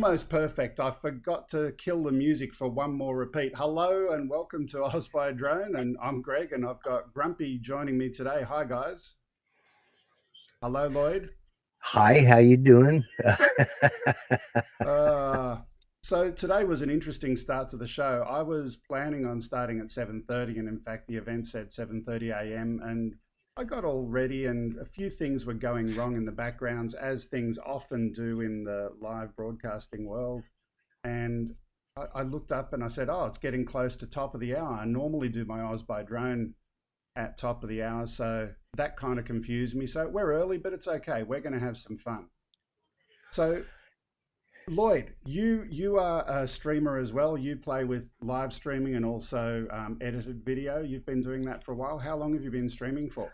almost perfect. I forgot to kill the music for one more repeat. Hello and welcome to Oz by Drone, and I'm Greg, and I've got Grumpy joining me today. Hi, guys. Hello, Lloyd. Hi, how you doing? Uh, so today was an interesting start to the show. I was planning on starting at 7:30, and in fact, the event said 7:30 a.m. And I got all ready, and a few things were going wrong in the backgrounds, as things often do in the live broadcasting world. And I looked up and I said, "Oh, it's getting close to top of the hour." I normally do my Oz by Drone at top of the hour, so that kind of confused me. So we're early, but it's okay. We're going to have some fun. So Lloyd, you are a streamer as well. You play with live streaming and also edited video. You've been doing that for a while. How long have you been streaming for?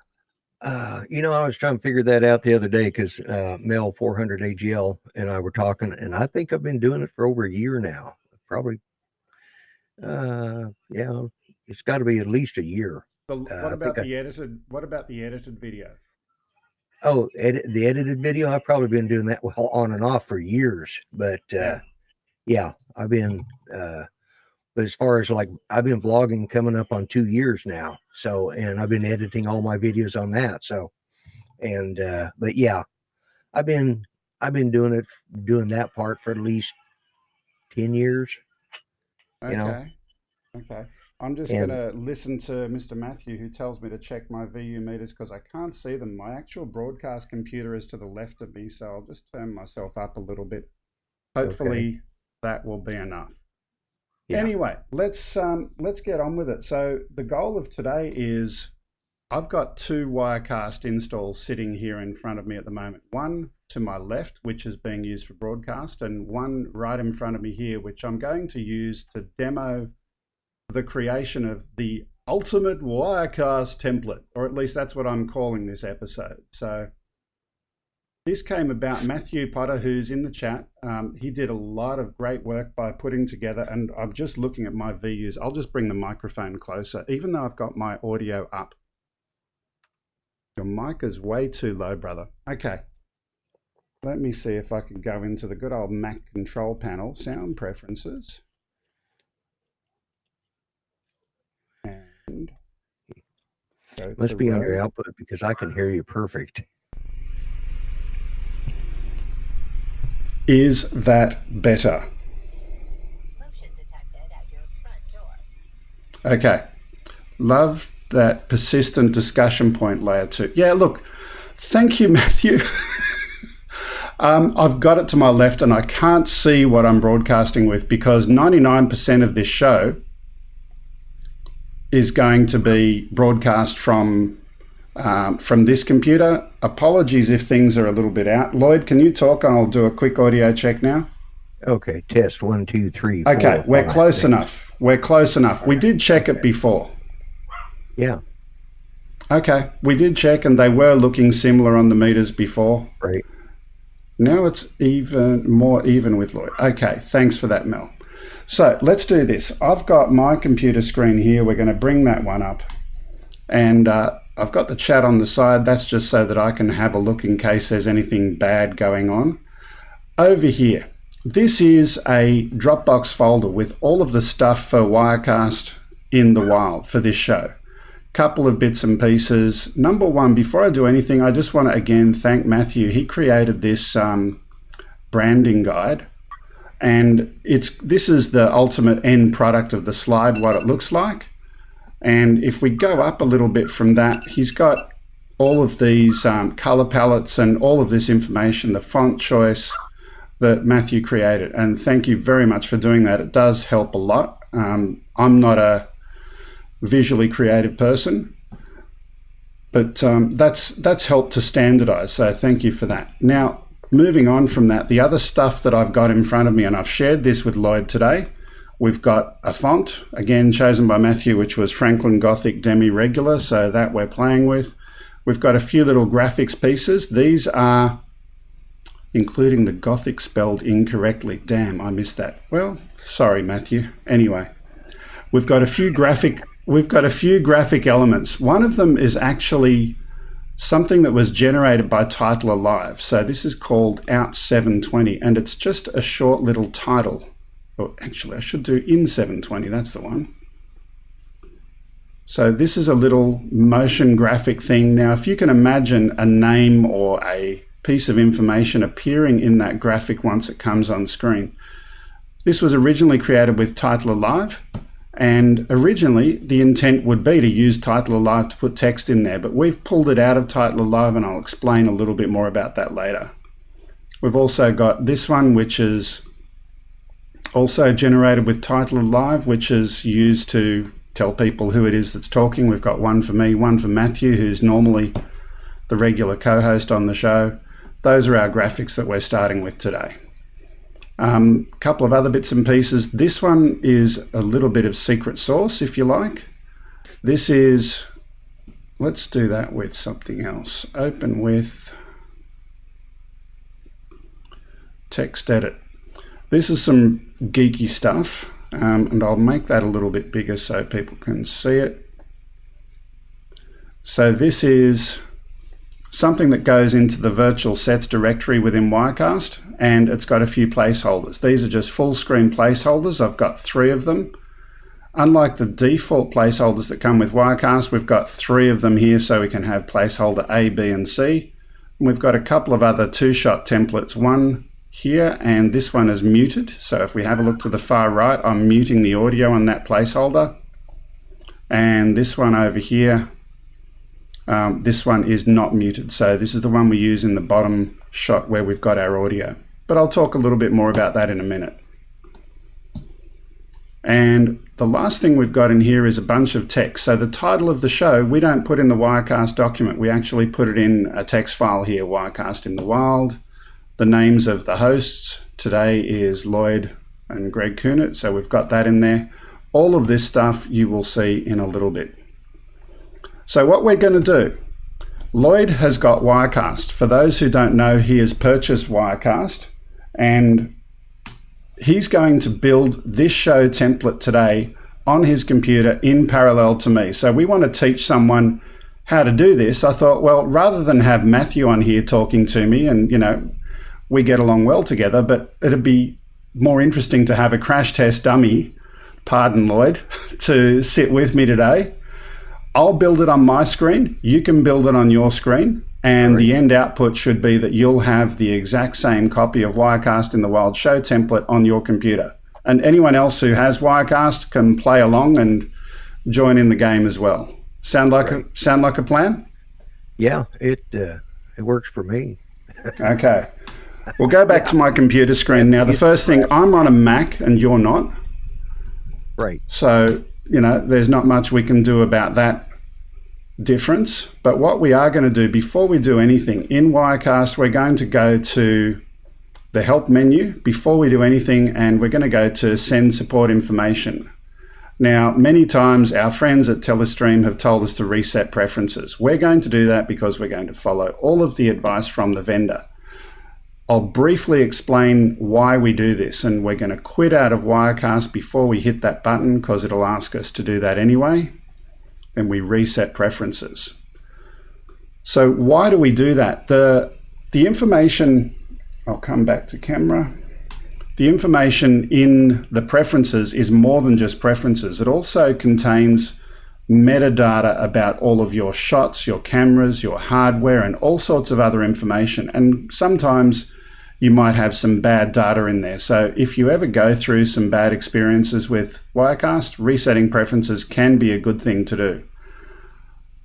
I was trying to figure that out the other day because Mel 400 AGL and I were talking, and I think I've been doing it for over a year now. Probably, yeah, it's got to be at least a year. What I about think the edited? What about the edited video? the edited video. I've probably been doing that on and off for years, but Yeah. yeah, I've been. But as far as like, I've been vlogging coming up on 2 years now. So, and I've been editing all my videos on that. So, and, but yeah, I've been, doing that part for at least 10 years, you know, Okay. Okay. I'm just going and to listen to Mr. Matthew, who tells me to check my VU meters because I can't see them. My actual broadcast computer is to the left of me, so I'll just turn myself up a little bit. okay. Hopefully that will be enough. Yeah. Anyway, let's get on with it. So the goal of today is I've got two Wirecast installs sitting here in front of me at the moment. One to my left, which is being used for broadcast, and one right in front of me here, which I'm going to use to demo the creation of the ultimate Wirecast template, or at least that's what I'm calling this episode. So this came about, Matthew Potter, who's in the chat. He did a lot of great work by putting together, and I'm just looking at my VUs. I'll just bring the microphone closer, even though I've got my audio up. Your mic is way too low, brother. Okay. Let me see if I can go into the good old Mac control panel, sound preferences. And go Must to be on your Rode. output because I can hear you perfect. Is that better? Motion detected at your front door. Okay. Love that persistent discussion point, layer 2. Yeah, look, thank you, Matthew. I've got it to my left and I can't see what I'm broadcasting with because 99% of this show is going to be broadcast from this computer. Apologies if things are a little bit out. Lloyd, can you talk? And I'll do a quick audio check now. Okay. Test 1, 2, 3, 4. Okay, we're 5, close 6. enough. We're close enough. We did check it before. Yeah. Okay, we did check and they were looking similar on the meters before. Right. Now it's even more even with Lloyd. Okay, thanks for that, Mel. So let's do this. I've got my computer screen here. We're going to bring that one up. And I've got the chat on the side. That's just so that I can have a look in case there's anything bad going on. Over here, this is a Dropbox folder with all of the stuff for Wirecast in the wild for this show. Couple of bits and pieces. Number one, before I do anything, I just want to again thank Matthew. He created this branding guide. And this is the ultimate end product of the slide, what it looks like. And if we go up a little bit from that, he's got all of these color palettes and all of this information, the font choice that Matthew created. And thank you very much for doing that. It does help a lot. I'm not a visually creative person, but that's helped to standardize. So thank you for that. Now, moving on from that, the other stuff that I've got in front of me, and I've shared this with Lloyd today, we've got a font, again, chosen by Matthew, which was Franklin Gothic Demi Regular, so that we're playing with. We've got a few little graphics pieces. These are including the Gothic spelled incorrectly. Damn, I missed that. Well, sorry, Matthew. Anyway, we've got a few graphic elements. One of them is actually something that was generated by Title Alive. So this is called Out 720, and it's just a short little title. Or actually, I should do In 720, that's the one. So this is a little motion graphic thing. Now, if you can imagine a name or a piece of information appearing in that graphic once it comes on screen. This was originally created with Title Alive, and originally the intent would be to use Title Alive to put text in there, but we've pulled it out of Title Alive, and I'll explain a little bit more about that later. We've also got this one, which is also generated with Title Alive, which is used to tell people who it is that's talking. We've got one for me, one for Matthew, who's normally the regular co-host on the show. Those are our graphics that we're starting with today. A couple of other bits and pieces. This one is a little bit of secret sauce, if you like. This is, let's do that with something else. Open with text edit. This is some geeky stuff, and I'll make that a little bit bigger so people can see it. So this is something that goes into the virtual sets directory within Wirecast, and it's got a few placeholders. These are just full screen placeholders. I've got 3 of them. Unlike the default placeholders that come with Wirecast, we've got 3 of them here so we can have placeholder A, B, and C. And we've got a couple of other 2-shot templates, one here, and this one is muted. So if we have a look to the far right, I'm muting the audio on that placeholder. And this one over here, this one is not muted. So this is the one we use in the bottom shot where we've got our audio. But I'll talk a little bit more about that in a minute. And the last thing we've got in here is a bunch of text. So the title of the show, we don't put in the Wirecast document. We actually put it in a text file here, Wirecast in the Wild. The names of the hosts today is Lloyd and Greg Kuhnert. So we've got that in there. All of this stuff you will see in a little bit. So what we're going to do, Lloyd has got Wirecast. For those who don't know, he has purchased Wirecast, and he's going to build this show template today on his computer in parallel to me. So we want to teach someone how to do this. I thought, well, rather than have Matthew on here talking to me, and we get along well together, but it'd be more interesting to have a crash test dummy, pardon Lloyd, to sit with me today. I'll build it on my screen, you can build it on your screen, and the end output should be that you'll have the exact same copy of Wirecast in the Wild show template on your computer. And anyone else who has Wirecast can play along and join in the game as well. Sound like a plan? Yeah, it works for me. Okay. We'll go back to my computer screen now. The first thing, I'm on a Mac and you're not. Right. So, there's not much we can do about that difference. But what we are going to do before we do anything in Wirecast, we're going to go to the help menu before we do anything, and we're going to go to send support information. Now, many times our friends at Telestream have told us to reset preferences. We're going to do that because we're going to follow all of the advice from the vendor. I'll briefly explain why we do this, and we're going to quit out of Wirecast before we hit that button because it'll ask us to do that anyway. Then we reset preferences. So why do we do that? The information, I'll come back to camera. The information in the preferences is more than just preferences. It also contains metadata about all of your shots, your cameras, your hardware, and all sorts of other information. And sometimes you might have some bad data in there. So if you ever go through some bad experiences with Wirecast, resetting preferences can be a good thing to do.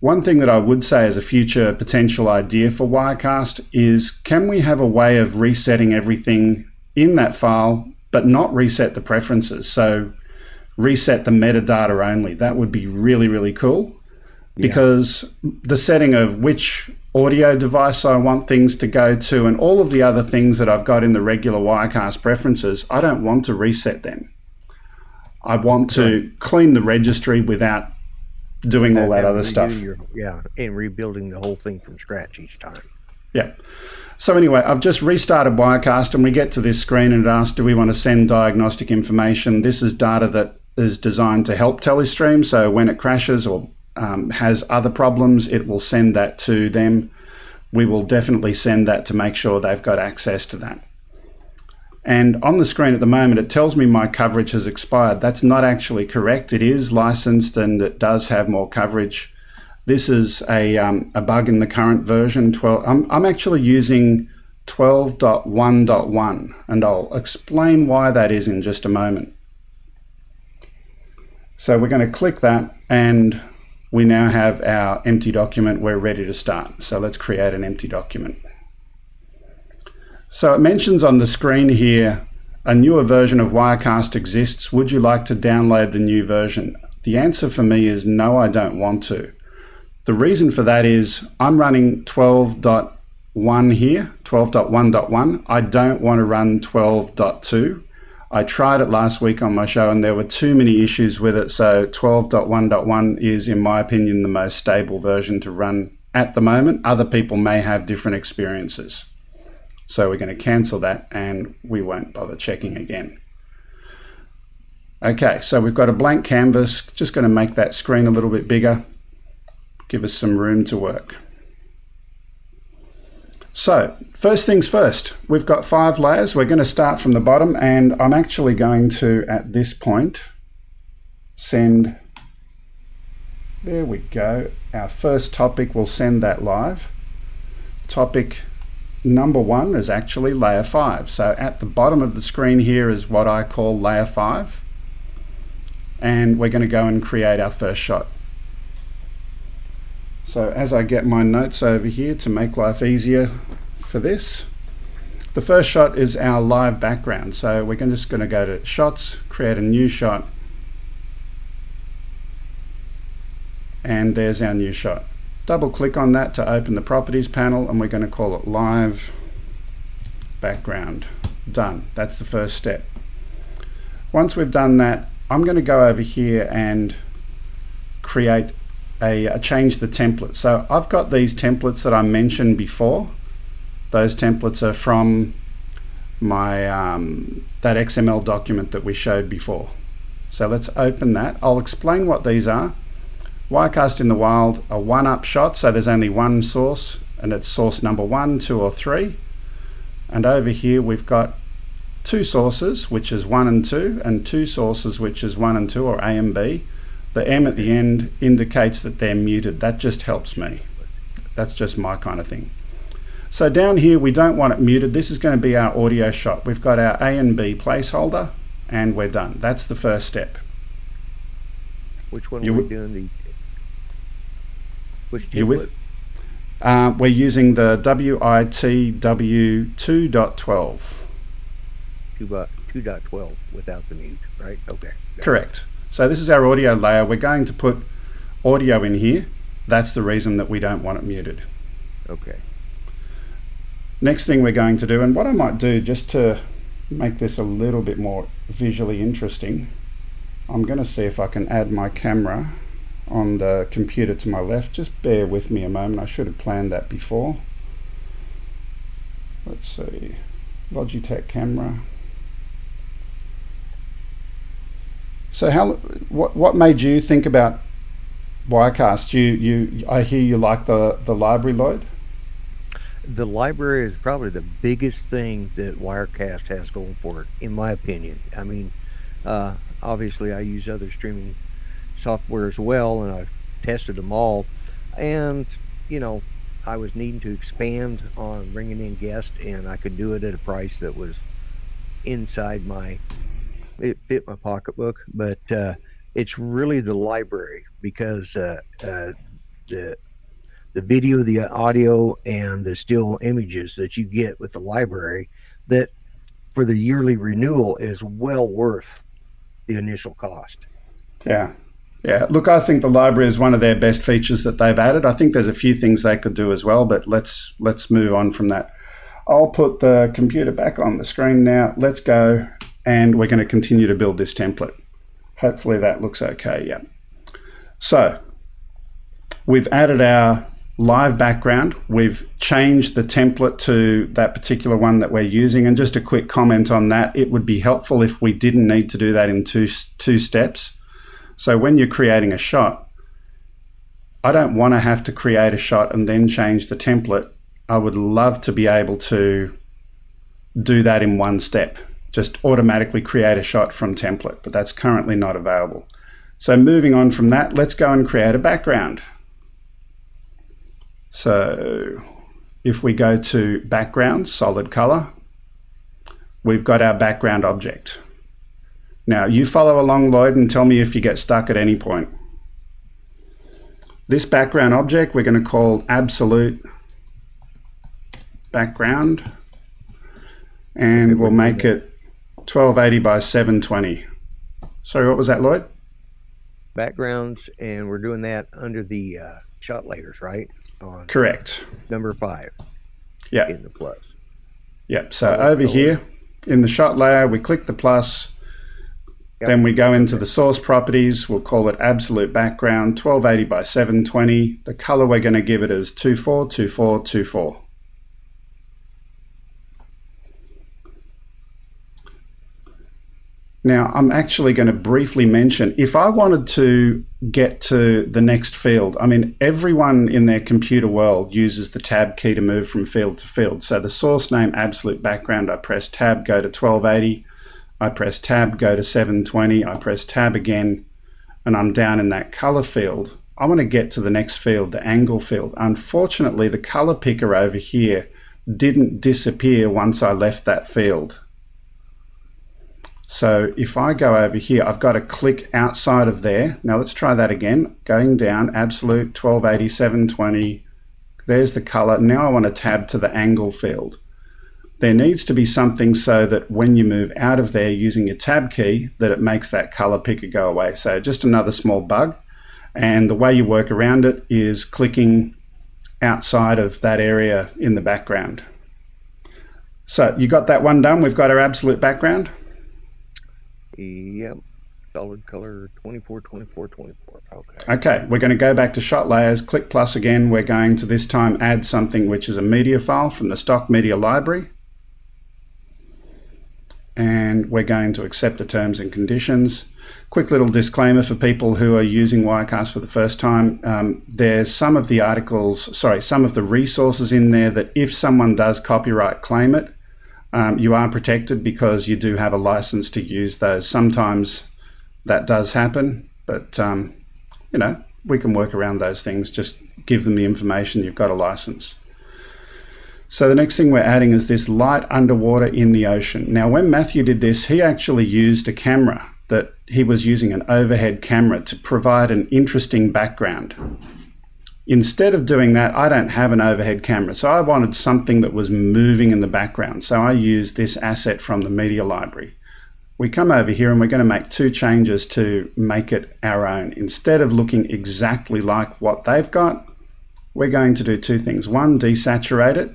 One thing that I would say as a future potential idea for Wirecast is, can we have a way of resetting everything in that file, but not reset the preferences? So reset the metadata only. That would be really, really cool, because the setting of which audio device I want things to go to and all of the other things that I've got in the regular Wirecast preferences, I don't want to reset them. I want to clean the registry without doing all that other stuff. And rebuilding the whole thing from scratch each time. Yeah. So anyway, I've just restarted Wirecast, and we get to this screen and it asks, do we want to send diagnostic information? This is data that is designed to help Telestream. So when it crashes or has other problems, it will send that to them. We will definitely send that to make sure they've got access to that. And on the screen at the moment, it tells me my coverage has expired. That's not actually correct. It is licensed and it does have more coverage. This is a bug in the current version 12. I'm actually using 12.1.1, and I'll explain why that is in just a moment. So we're going to click that, and we now have our empty document. We're ready to start. So let's create an empty document. So it mentions on the screen here, a newer version of Wirecast exists. Would you like to download the new version? The answer for me is no, I don't want to. The reason for that is I'm running 12.1 here, 12.1.1. I don't want to run 12.2. I tried it last week on my show and there were too many issues with it. So 12.1.1 is, in my opinion, the most stable version to run at the moment. Other people may have different experiences. So we're going to cancel that and we won't bother checking again. Okay, so we've got a blank canvas. Just going to make that screen a little bit bigger. Give us some room to work. So first things first, we've got 5 layers. We're going to start from the bottom, and I'm actually going to, at this point, send, there we go, our first topic. We'll send that live. Topic number 1 is actually layer 5. So at the bottom of the screen here is what I call layer 5. And we're going to go and create our first shot. So as I get my notes over here to make life easier for this, the first shot is our live background. So we're just going to go to shots, create a new shot. And there's our new shot. Double click on that to open the properties panel, and we're going to call it live background. Done. That's the first step. Once we've done that, I'm going to go over here and create change the template. So I've got these templates that I mentioned before. Those templates are from my that XML document that we showed before. So let's open that. I'll explain what these are. Wirecast in the wild, a one-up shot, so there's only one source, and it's source number 1, 2, or 3. And over here we've got 2 sources, which is 1 and 2, and 2 sources, which is 1 and 2, or A and B. The M at the end indicates that they're muted. That just helps me. That's just my kind of thing. So down here, we don't want it muted. This is going to be our audio shot. We've got our A and B placeholder, and we're done. That's the first step. Which one are we doing? Which template? You with? We're using the WITW 2.12. 2.12 without the mute, right? Okay. Correct. So this is our audio layer. We're going to put audio in here. That's the reason that we don't want it muted. Okay. Next thing we're going to do, and what I might do just to make this a little bit more visually interesting, I'm going to see if I can add my camera on the computer to my left. Just bear with me a moment. I should have planned that before. Let's see. Logitech camera. So what made you think about Wirecast? I hear you like the library, Lloyd? The library is probably the biggest thing that Wirecast has going for it, in my opinion. I mean, obviously I use other streaming software as well, and I've tested them all. And, you know, I was needing to expand on bringing in guests, and I could do it at a price that was inside it fit my pocketbook. But it's really the library, because the video, the audio, and the still images that you get with the library, that for the yearly renewal is well worth the initial cost. Yeah. Look, I think the library is one of their best features that they've added. I think there's a few things they could do as well, but let's move on from that. I'll put the computer back on the screen now. Let's go, and we're going to continue to build this template. Hopefully that looks okay. Yeah. So we've added our live background. We've changed the template to that particular one that we're using. And just a quick comment on that, it would be helpful if we didn't need to do that in two steps. So when you're creating a shot, I don't want to have to create a shot and then change the template. I would love to be able to do that in one step, just automatically create a shot from template, but that's currently not available. So moving on from that, let's go and create a background. So if we go to background, solid color, we've got our background object. Now you follow along, Lloyd, and tell me if you get stuck at any point. This background object we're going to call absolute background, and we'll make it 1280 by 720. Sorry, what was that, Lloyd? Backgrounds, and we're doing that under the shot layers, right? On correct. Number 5. Yeah. In the plus. Yep. So over here in the shot layer, we click the plus. Yep. Then we go into the source properties. We'll call it absolute background 1280 by 720. The color we're going to give it is 242424. Now, I'm actually going to briefly mention, if I wanted to get to the next field, I mean, everyone in their computer world uses the tab key to move from field to field. So the source name, absolute background, I press tab, go to 1280. I press tab, go to 720. I press tab again, and I'm down in that color field. I want to get to the next field, the angle field. Unfortunately, the color picker over here didn't disappear once I left that field. So if I go over here, I've got to click outside of there. Now let's try that again. Going down, absolute 1280, 720. There's the color. Now I want to tab to the angle field. There needs to be something so that when you move out of there using your tab key, that it makes that color picker go away. So just another small bug. And the way you work around it is clicking outside of that area in the background. So you got that one done. We've got our absolute background. Yep. Solid color 242424. Okay. Okay, we're going to go back to shot layers, click plus again. We're going to this time add something which is a media file from the stock media library. And we're going to accept the terms and conditions. Quick little disclaimer for people who are using Wirecast for the first time. There's some of the some of the resources in there that if someone does copyright claim it, you are protected because you do have a license to use those. Sometimes that does happen, but you know, we can work around those things. Just give them the information, you've got a license. So the next thing we're adding is this light underwater in the ocean. Now, when Matthew did this, he actually used a camera that he was using, an overhead camera, to provide an interesting background. Instead of doing that, I don't have an overhead camera, so I wanted something that was moving in the background. So I used this asset from the media library. We come over here and we're going to make 2 changes to make it our own. Instead of looking exactly like what they've got, we're going to do 2 things. One, desaturate it.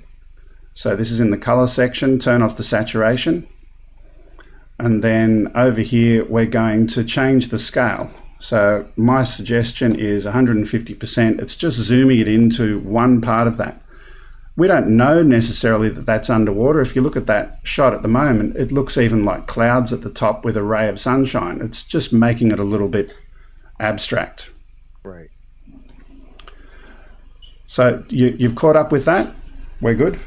So this is in the color section, turn off the saturation. And then over here, we're going to change the scale. So my suggestion is 150%. It's just zooming it into one part of that. We don't know necessarily that that's underwater. If you look at that shot at the moment, it looks even like clouds at the top with a ray of sunshine. It's just making it a little bit abstract. Right. So you've caught up with that? We're good?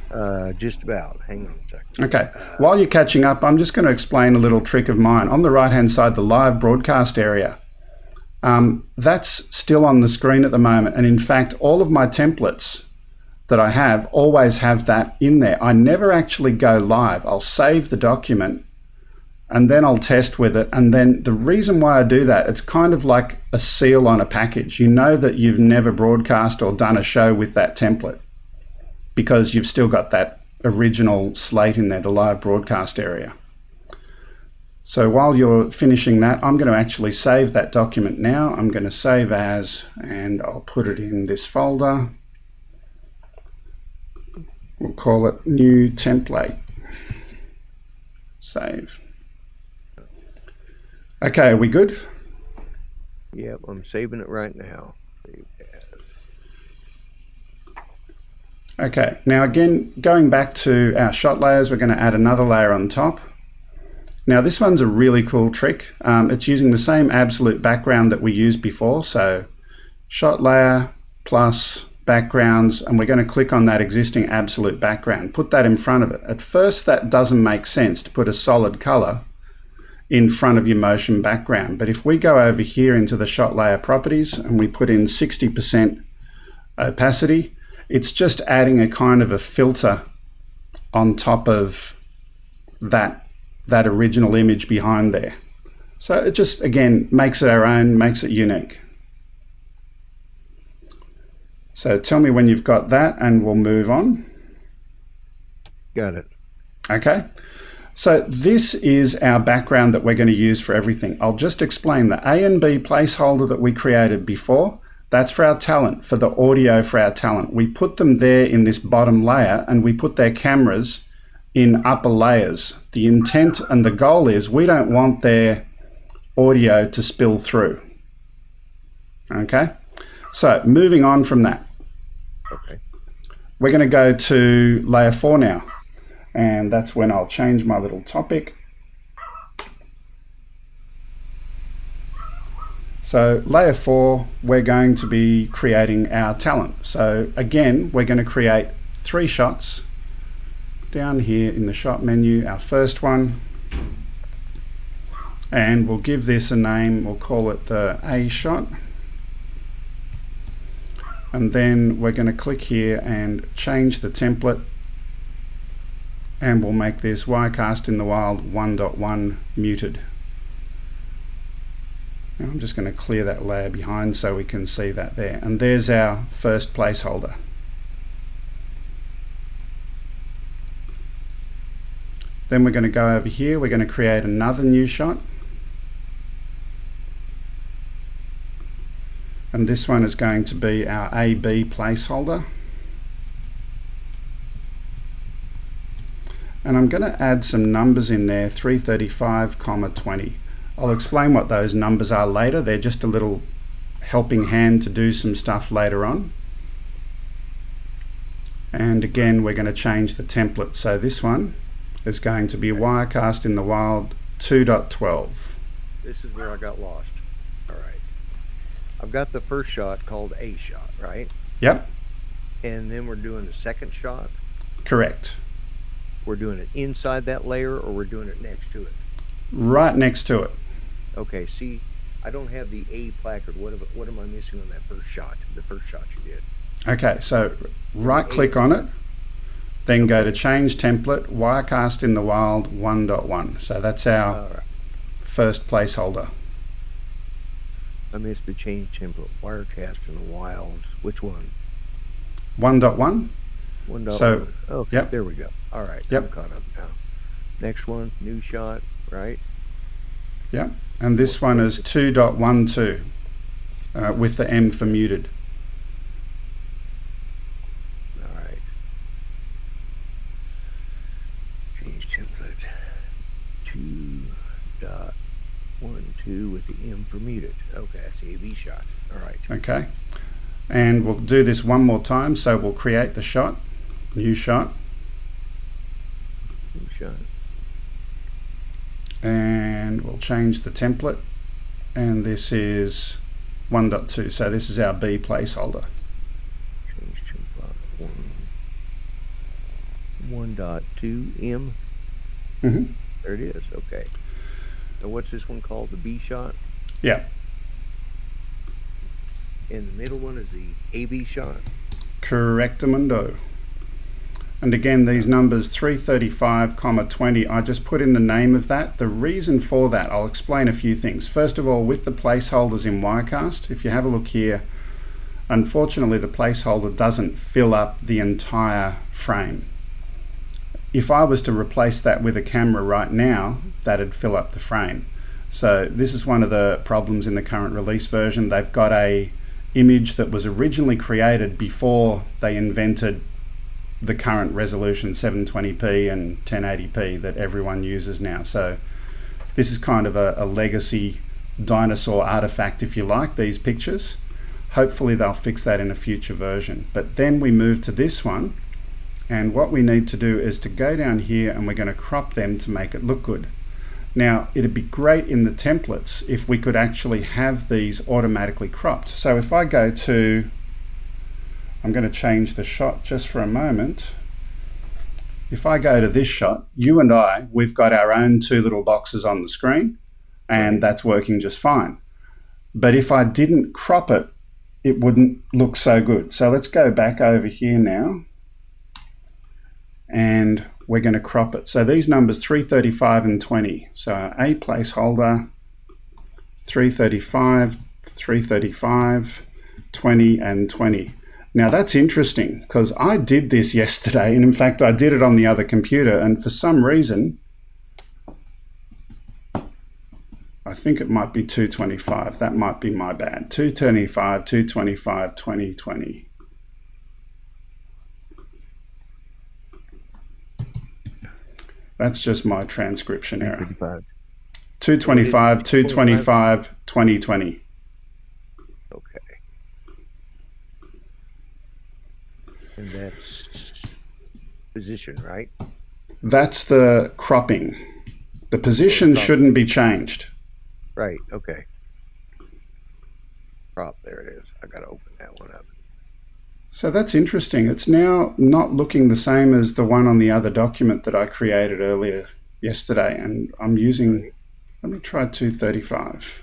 Just about. Hang on a second. Okay. While you're catching up, I'm just going to explain a little trick of mine. On the right-hand side, the live broadcast area. That's still on the screen at the moment. And in fact, all of my templates that I have always have that in there. I never actually go live. I'll save the document and then I'll test with it. And then the reason why I do that, it's kind of like a seal on a package. You know that you've never broadcast or done a show with that template because you've still got that original slate in there, the live broadcast area. So while you're finishing that, I'm going to actually save that document now. I'm going to save as, and I'll put it in this folder. We'll call it new template. Save. Okay, are we good? Yep, I'm saving it right now. Okay, now again, going back to our shot layers, we're going to add another layer on top. Now this one's a really cool trick. It's using the same absolute background that we used before. So shot layer, plus backgrounds, and we're going to click on that existing absolute background, put that in front of it. At first, that doesn't make sense to put a solid color in front of your motion background. But if we go over here into the shot layer properties and we put in 60% opacity, it's just adding a kind of a filter on top of that original image behind there. So it just, again, makes it our own, makes it unique. So tell me when you've got that and we'll move on. Got it. Okay. So this is our background that we're going to use for everything. I'll just explain the A and B placeholder that we created before. That's for our talent, for the audio for our talent. We put them there in this bottom layer and we put their cameras in upper layers. The intent and the goal is we don't want their audio to spill through. Okay. So moving on from that. Okay. We're going to go to layer 4 now, and that's when I'll change my little topic. So layer 4, we're going to be creating our talent. So again, we're going to create 3 shots down here in the shot menu, our first one, and we'll give this a name. We'll call it the A shot. And then we're going to click here and change the template, and we'll make this Wirecast in the Wild 1.1 muted. Now I'm just going to clear that layer behind so we can see that there. And there's our first placeholder. Then we're going to go over here. We're going to create another new shot. And this one is going to be our AB placeholder. And I'm going to add some numbers in there, 335, 20. I'll explain what those numbers are later. They're just a little helping hand to do some stuff later on. And again, we're going to change the template. So this one is going to be Wirecast in the Wild 2.12. This is where I got lost. All right. I've got the first shot called A shot, right? Yep. And then we're doing the second shot. Correct. We're doing it inside that layer, or we're doing it next to it? Right next to it. Okay, see, I don't have the A placard. What am I missing on that first shot? The first shot you did. Okay, so right click on it, then go to change template, Wirecast in the Wild 1.1. So that's our first placeholder. I missed the change template. Wirecast in the Wild. Which one? 1.1. 1.1. So, okay, yep. There we go. All right, Yep. I'm caught up now. Next one, new shot, right? Yep. And this one is 2.12 with the M for muted. All right. Change template. 2.12 with the M for muted. Okay, I see a B shot. All right. Okay. And we'll do this one more time. So we'll create the shot, new shot. New shot. And we'll change the template. And this is 1.2. So this is our B placeholder. Change template. 1.2 M. Mm-hmm. There it is. Okay. So what's this one called? The B shot? Yeah. And the middle one is the AB shot? Correctamundo. And again, these numbers 335, 20, I just put in the name of that. The reason for that, I'll explain a few things. First of all, with the placeholders in Wirecast, if you have a look here, unfortunately the placeholder doesn't fill up the entire frame. If I was to replace that with a camera right now, that'd fill up the frame. So this is one of the problems in the current release version. They've got a image that was originally created before they invented the current resolution 720p and 1080p that everyone uses now. So this is kind of a legacy dinosaur artifact, if you like, these pictures. Hopefully they'll fix that in a future version. But then we move to this one, and what we need to do is to go down here and we're going to crop them to make it look good. Now, it'd be great in the templates if we could actually have these automatically cropped. So if I go to I'm going to change the shot just for a moment. If I go to this shot, you and I, we've got our own two little boxes on the screen, and that's working just fine. But if I didn't crop it, it wouldn't look so good. So let's go back over here now, and we're going to crop it. So these numbers 335 and 20. So a placeholder 335, 335, 20 and 20. Now that's interesting because I did this yesterday, and in fact I did it on the other computer, and for some reason I think it might be 225. That might be my bad. 225, 225, 20, 20. That's just my transcription error. 225, 225, 20, 20. Okay. And that's position, right? That's the cropping. The position shouldn't be changed. Right, okay. Crop, there it is. I got to open that one up. So that's interesting. It's now not looking the same as the one on the other document that I created earlier yesterday, and I'm using, let me try 235.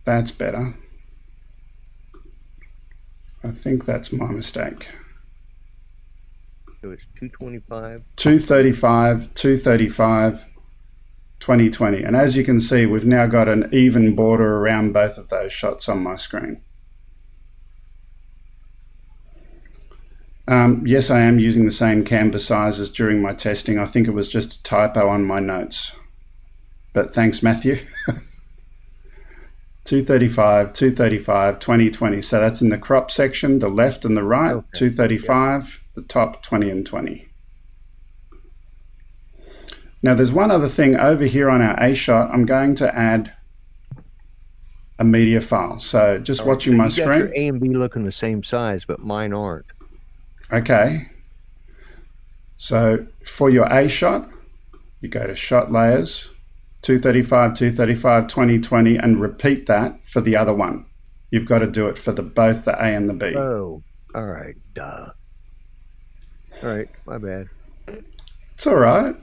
That's better. I think that's my mistake. So it's 225. 235, 235, 2020. And as you can see, we've now got an even border around both of those shots on my screen. Yes, I am using the same canvas sizes during my testing. I think it was just a typo on my notes. But thanks, Matthew. 235, 235, 2020. So that's in the crop section, the left and the right, okay. 235, the top, 20 and 20. Now there's one other thing over here on our A shot. I'm going to add a media file. So just watching my screen. Your A and B looking the same size, but mine aren't. Okay. So for your A shot, you go to shot layers, 235, 235, 20, 20, and repeat that for the other one. You've got to do it for both the A and the B. Oh, all right, duh. All right, my bad. It's all right.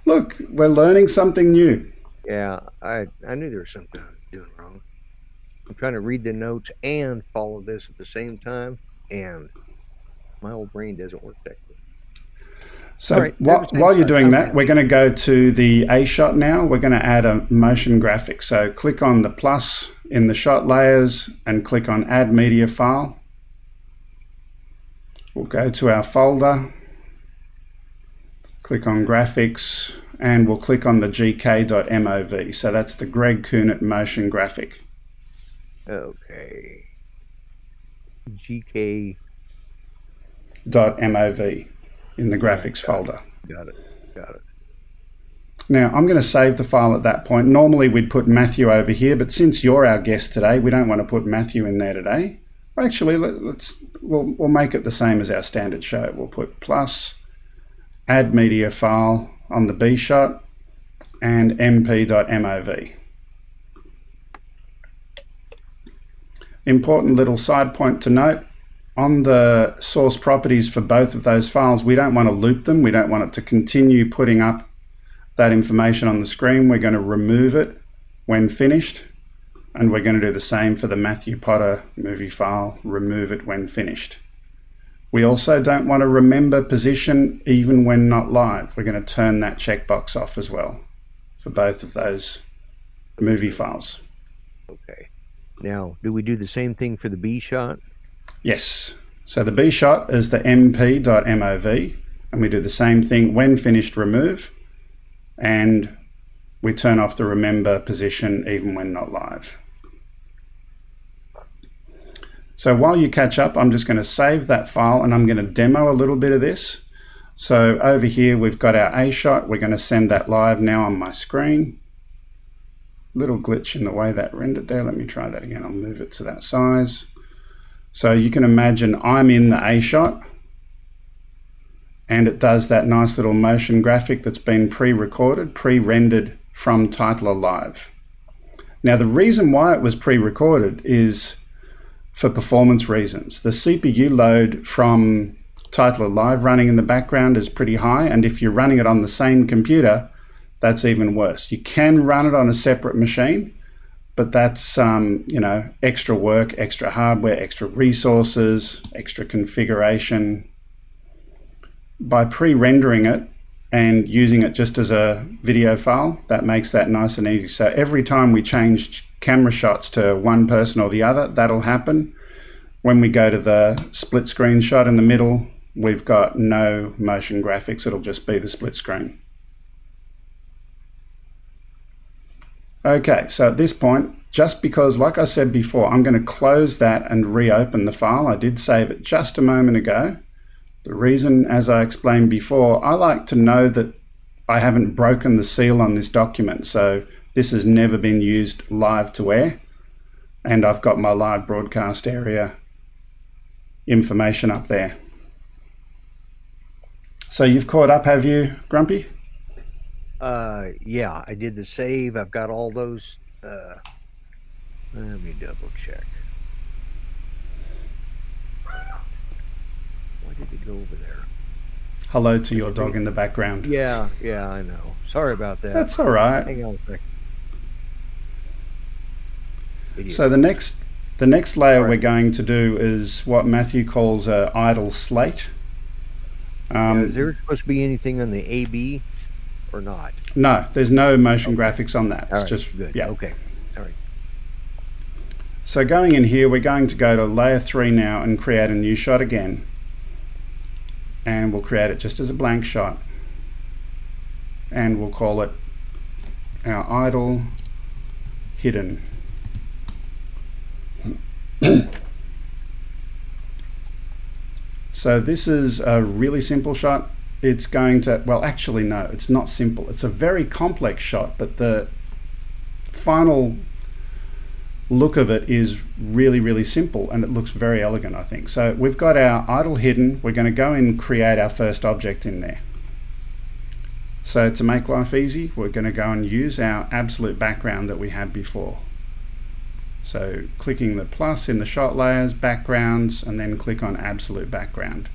Look, we're learning something new. Yeah, I knew there was something I was doing wrong. I'm trying to read the notes and follow this at the same time, and my old brain doesn't work that good. So right, while you're doing that, we're going to go to the A shot now. We're going to add a motion graphic. So click on the plus in the shot layers and click on Add Media File. We'll go to our folder, click on Graphics, and we'll click on the gk.mov. So that's the Greg Kuhnert motion graphic. Okay. gk.mov in the graphics folder. Got it. Now I'm going to save the file at that point. Normally we'd put Matthew over here, but since you're our guest today, we don't want to put Matthew in there today. Actually, we'll make it the same as our standard show. We'll put plus, add media file on the B shot, and mp.mov. Important little side point to note. On the source properties for both of those files, we don't want to loop them. We don't want it to continue putting up that information on the screen. We're going to remove it when finished, and we're going to do the same for the Matthew Potter movie file, remove it when finished. We also don't want to remember position even when not live. We're going to turn that checkbox off as well for both of those movie files. Okay. Now, do we do the same thing for the B shot? Yes. So the B shot is the mp.mov, and we do the same thing when finished, remove, and we turn off the remember position even when not live. So while you catch up, I'm just going to save that file and I'm going to demo a little bit of this. So over here, we've got our A shot. We're going to send that live now on my screen. Little glitch in the way that rendered there. Let me try that again. I'll move it to that size. So you can imagine I'm in the A shot and it does that nice little motion graphic that's been pre-recorded, pre-rendered from Titler Live. Now, the reason why it was pre-recorded is for performance reasons. The CPU load from Title Live running in the background is pretty high, and if you're running it on the same computer, that's even worse. You can run it on a separate machine, but that's extra work, extra hardware, extra resources, extra configuration. By pre-rendering it and using it just as a video file, that makes that nice and easy. So every time we change camera shots to one person or the other, that'll happen. When we go to the split screen shot in the middle, we've got no motion graphics. It'll just be the split screen. Okay, so at this point, just because, like I said before, I'm going to close that and reopen the file. I did save it just a moment ago. The reason, as I explained before, I like to know that I haven't broken the seal on this document. So this has never been used live to air. And I've got my live broadcast area information up there. So you've caught up, have you, Grumpy? Yeah, I did the save. I've got all those. Let me double check. Why did it go over there? Hello to your dog in the background. Yeah, I know. Sorry about that. That's all right. Hang on a second. So the next layer we're going to do is what Matthew calls a idle slate. Is there supposed to be anything on the AB or not? No, there's no motion graphics on that. It's right, just good. Yeah. Okay. All right. So going in here, we're going to go to layer 3 now and create a new shot again. And we'll create it just as a blank shot. And we'll call it our idle hidden. So this is a really simple shot. It's going to, well, actually, no, it's not simple. It's a very complex shot, but the final look of it is really, really simple, and it looks very elegant, I think. So we've got our idle hidden. We're going to go and create our first object in there. So to make life easy, we're going to go and use our absolute background that we had before. So clicking the plus in the shot layers, backgrounds, and then click on absolute background.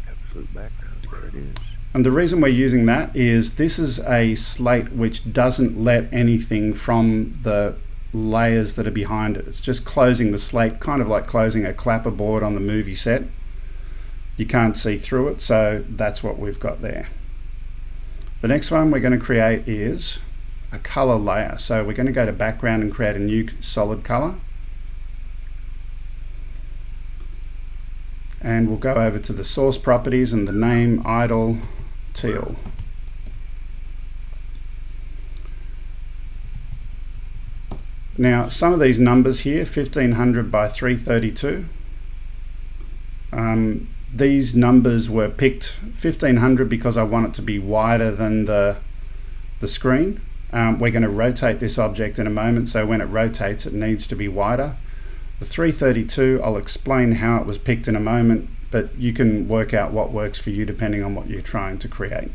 Absolute background, there it is. And the reason we're using that is this is a slate which doesn't let anything from the layers that are behind it. It's just closing the slate, kind of like closing a clapperboard on the movie set. You can't see through it, so that's what we've got there. The next one we're going to create is a color layer. So we're going to go to background and create a new solid color. And we'll go over to the source properties and the name idle teal. Now some of these numbers here, 1500 by 332, these numbers were picked 1500 because I want it to be wider than the screen. We're going to rotate this object in a moment, so when it rotates it needs to be wider. The 332, I'll explain how it was picked in a moment, but you can work out what works for you depending on what you're trying to create.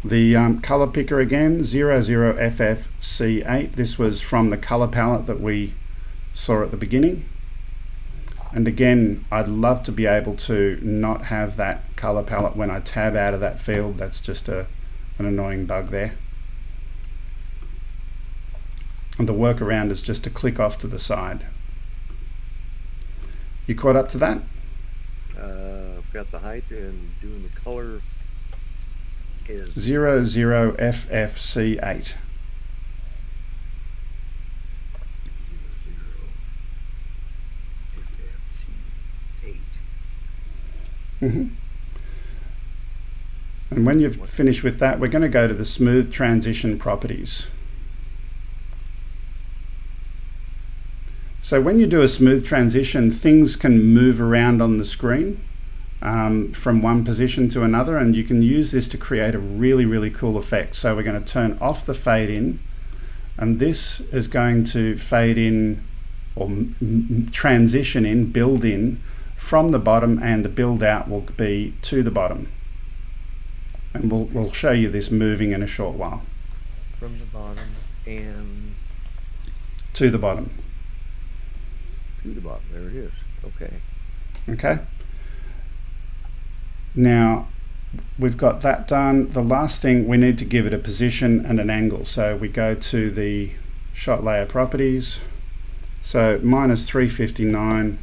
The color picker again, 00FFC8. This was from the color palette that we saw at the beginning. And again, I'd love to be able to not have that color palette when I tab out of that field. That's just an annoying bug there. And the workaround is just to click off to the side. You caught up to that? I've got the height and doing the color is 00FFC8. 00FFC8. And when you've finished with that, we're going to go to the smooth transition properties. So when you do a smooth transition, things can move around on the screen from one position to another, and you can use this to create a really, really cool effect. So we're going to turn off the fade in, and this is going to fade in or transition in, build in from the bottom, and the build out will be to the bottom. And we'll show you this moving in a short while. From the bottom and to the bottom. to the bottom. There it is. Okay. Okay. Now, we've got that done. The last thing, we need to give it a position and an angle. So we go to the shot layer properties. So minus 359.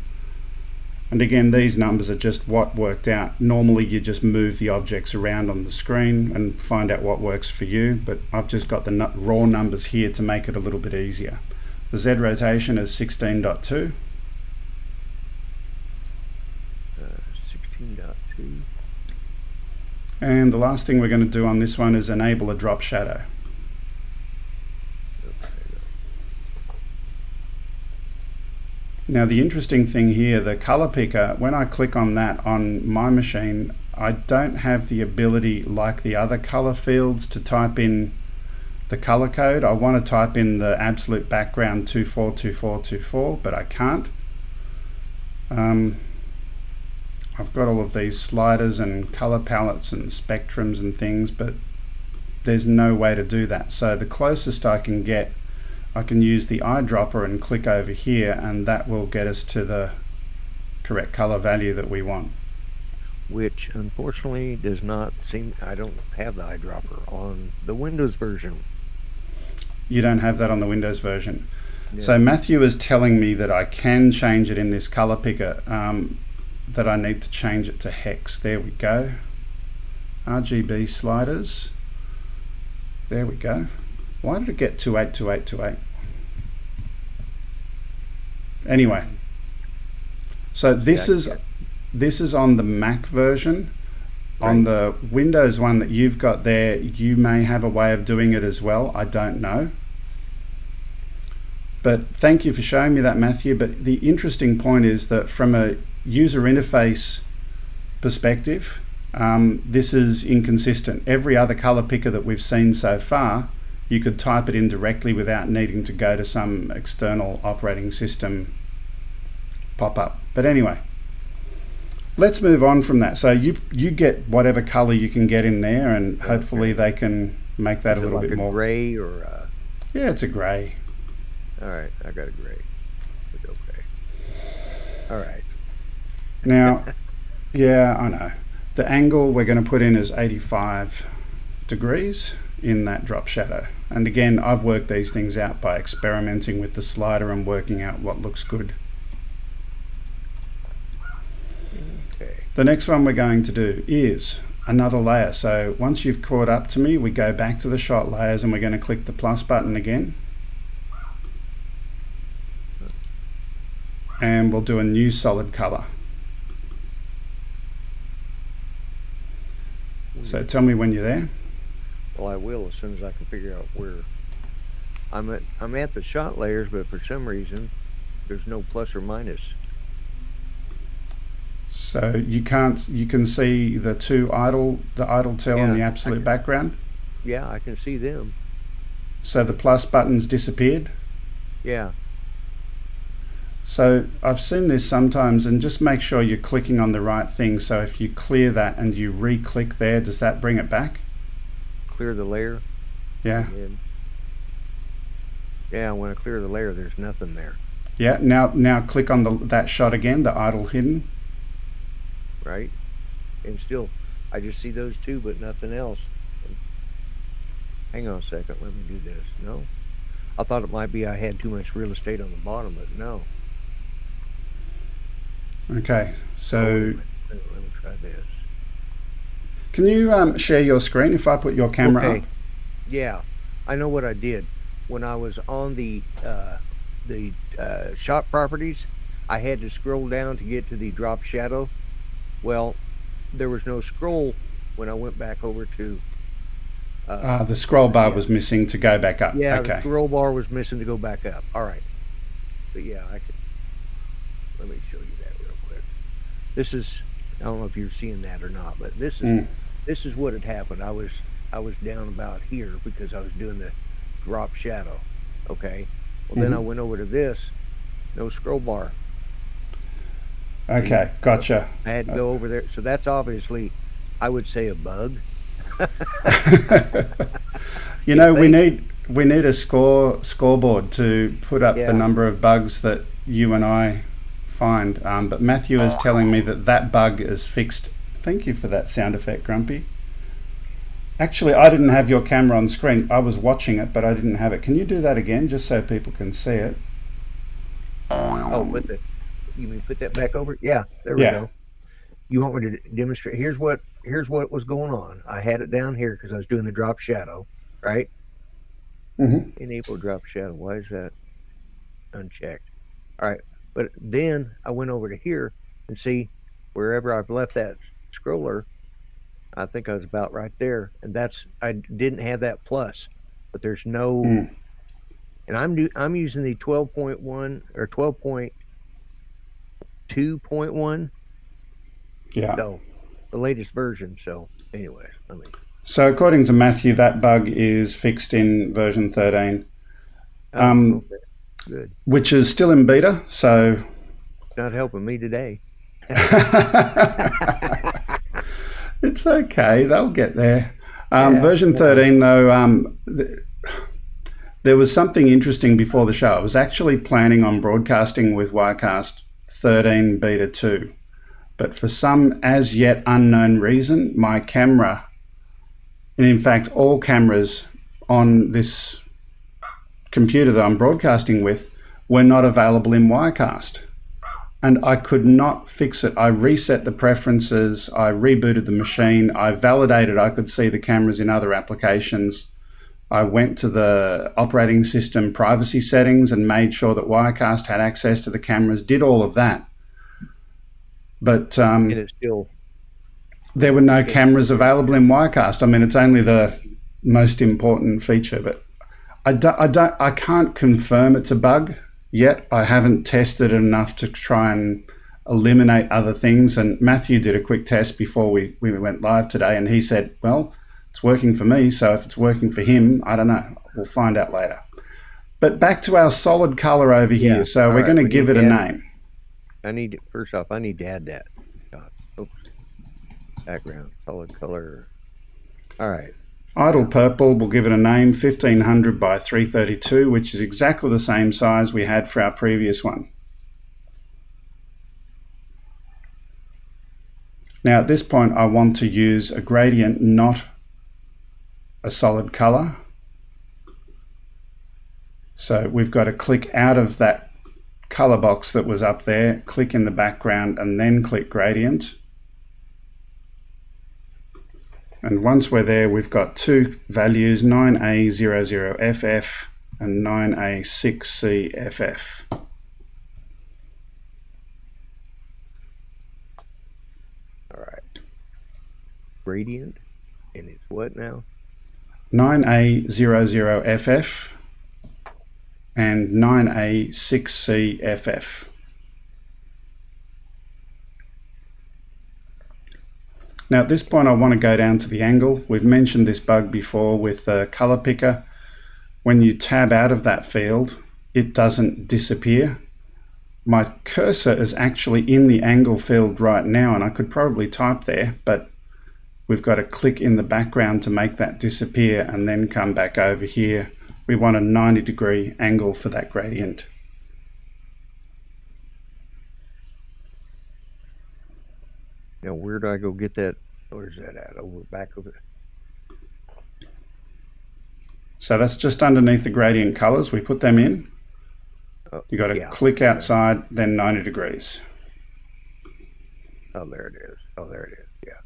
And again, these numbers are just what worked out. Normally, you just move the objects around on the screen and find out what works for you. But I've just got the raw numbers here to make it a little bit easier. The Z rotation is 16.2. 16.2. And the last thing we're going to do on this one is enable a drop shadow. Now the interesting thing here, the color picker, when I click on that on my machine, I don't have the ability like the other color fields to type in the color code. I want to type in the absolute background 242424, but I can't. I've got all of these sliders and color palettes and spectrums and things, but there's no way to do that. So the closest I can get, I can use the eyedropper and click over here, and that will get us to the correct color value that we want. Which unfortunately does not seem, I don't have the eyedropper on the Windows version. You don't have that on the Windows version. No. So Matthew is telling me that I can change it in this color picker, that I need to change it to hex. There we go. RGB sliders. There we go. Why did it get 282828? Anyway, so this is on the Mac version. Right. On the Windows one that you've got there, you may have a way of doing it as well. I don't know. But thank you for showing me that, Matthew. But the interesting point is that from a user interface perspective, this is inconsistent. Every other color picker that we've seen so far, you could type it in directly without needing to go to some external operating system pop-up. But anyway, let's move on from that. So you get whatever color you can get in there, and hopefully they can make that a little bit more gray or a... Yeah, it's a gray. All right, I got a gray. Okay. All right. Now, yeah, I know. The angle we're going to put in is 85 degrees in that drop shadow. And again, I've worked these things out by experimenting with the slider and working out what looks good. Okay. The next one we're going to do is another layer. So once you've caught up to me, we go back to the shot layers and we're going to click the plus button again. And we'll do a new solid color. So tell me when you're there. Well, I will as soon as I can figure out where I'm at the shot layers, but for some reason there's no plus or minus. So you can see the idle tail and the absolute background? Yeah, I can see them. So the plus button's disappeared? Yeah. So I've seen this sometimes, and just make sure you're clicking on the right thing. So if you clear that and you re-click there, does that bring it back? Clear the layer? Yeah. Yeah, when I clear the layer, there's nothing there. Yeah, now click on that shot again, the idle hidden. Right? And still, I just see those two, but nothing else. Hang on a second, let me do this. No? I thought it might be I had too much real estate on the bottom, but no. Okay, so let me try this. Can you share your screen if I put your camera up? Yeah, I know what I did. When I was on the shot properties, I had to scroll down to get to the drop shadow. Well, there was no scroll when I went back over to... the scroll bar was missing to go back up. Yeah, okay. The scroll bar was missing to go back up. All right. But yeah, let me show you that real quick. This is, I don't know if you're seeing that or not, but this is what had happened. I was down about here because I was doing the drop shadow. Okay. Well, then I went over to this, no scroll bar. Okay, gotcha. I had to go over there. So that's obviously, I would say, a bug. You know, we need a scoreboard to put up the number of bugs that you and I find. But Matthew is telling me that bug is fixed. Thank you for that sound effect, Grumpy. Actually, I didn't have your camera on screen. I was watching it, but I didn't have it. Can you do that again, just so people can see it? Oh, you mean put that back over? Yeah, there we go. You want me to demonstrate? Here's what was going on. I had it down here because I was doing the drop shadow, right? Mm-hmm. Enable drop shadow. Why is that unchecked? All right, but then I went over to here and see wherever I've left that scroller. I think I was about right there, and I didn't have that plus, but there's no. And I'm using the 12.1 or 12.2.1. Yeah. So the latest version. So anyway, So according to Matthew, that bug is fixed in version 13. Okay. Good. Which is still in beta. So not helping me today. It's okay. They'll get there. Version 13, though, there was something interesting before the show. I was actually planning on broadcasting with Wirecast 13 Beta 2. But for some as yet unknown reason, my camera, and in fact all cameras on this computer that I'm broadcasting with, were not available in Wirecast. And I could not fix it. I reset the preferences, I rebooted the machine, I validated I could see the cameras in other applications. I went to the operating system privacy settings and made sure that Wirecast had access to the cameras, did all of that. But there were no cameras available in Wirecast. I mean, it's only the most important feature, but I can't confirm it's a bug yet. I haven't tested it enough to try and eliminate other things. And Matthew did a quick test before we went live today, and he said, well, it's working for me, so if it's working for him, I don't know. We'll find out later. But back to our solid color over here. So we're going to give it a name. First off, I need to add that. Oops. Background, solid color. All right. Idle purple, we'll give it a name, 1500 by 332, which is exactly the same size we had for our previous one. Now at this point I want to use a gradient, not a solid color. So we've got to click out of that color box that was up there, click in the background and then click gradient. And once we're there, we've got two values, 9A00FF and 9A6CFF. All right. Gradient, and it's what now? 9A00FF and 9A6CFF. Now at this point I want to go down to the angle. We've mentioned this bug before with the color picker. When you tab out of that field, it doesn't disappear. My cursor is actually in the angle field right now, and I could probably type there, but we've got to click in the background to make that disappear and then come back over here. We want a 90-degree angle for that gradient. Now, where do I go get that? Where's that at? Over back of it. So that's just underneath the gradient colors. We put them in. You got to click outside, then 90 degrees. Oh, there it is. Oh, there it is. Yeah.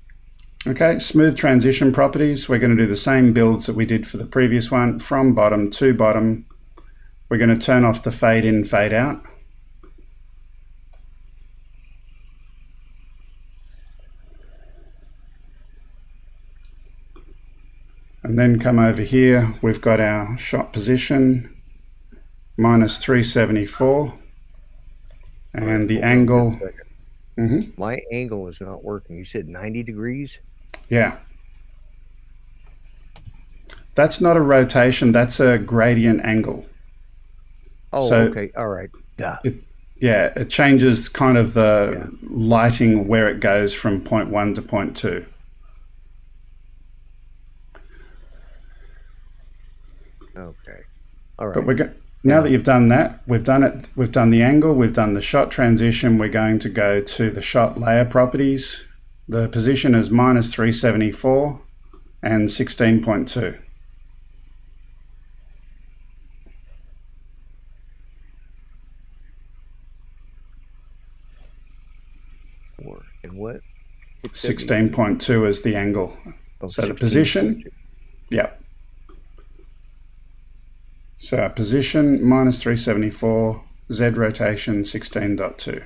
Okay, smooth transition properties. We're going to do the same builds that we did for the previous one. From bottom to bottom. We're going to turn off the fade in, fade out. And then come over here, we've got our shot position, minus 374, and the angle. My angle is not working. You said 90 degrees? Yeah. That's not a rotation, that's a gradient angle. Oh, so okay, all right. Duh. It changes kind of the lighting where it goes from point 1 to point 2. Okay. All But right. now that you've done that, we've done it. We've done the angle. We've done the shot transition. We're going to go to the shot layer properties. The position is minus 374 and 16.2. And what? 16.2 is the angle. Oh, So the position, yep. So position minus 374, Z rotation 16.2.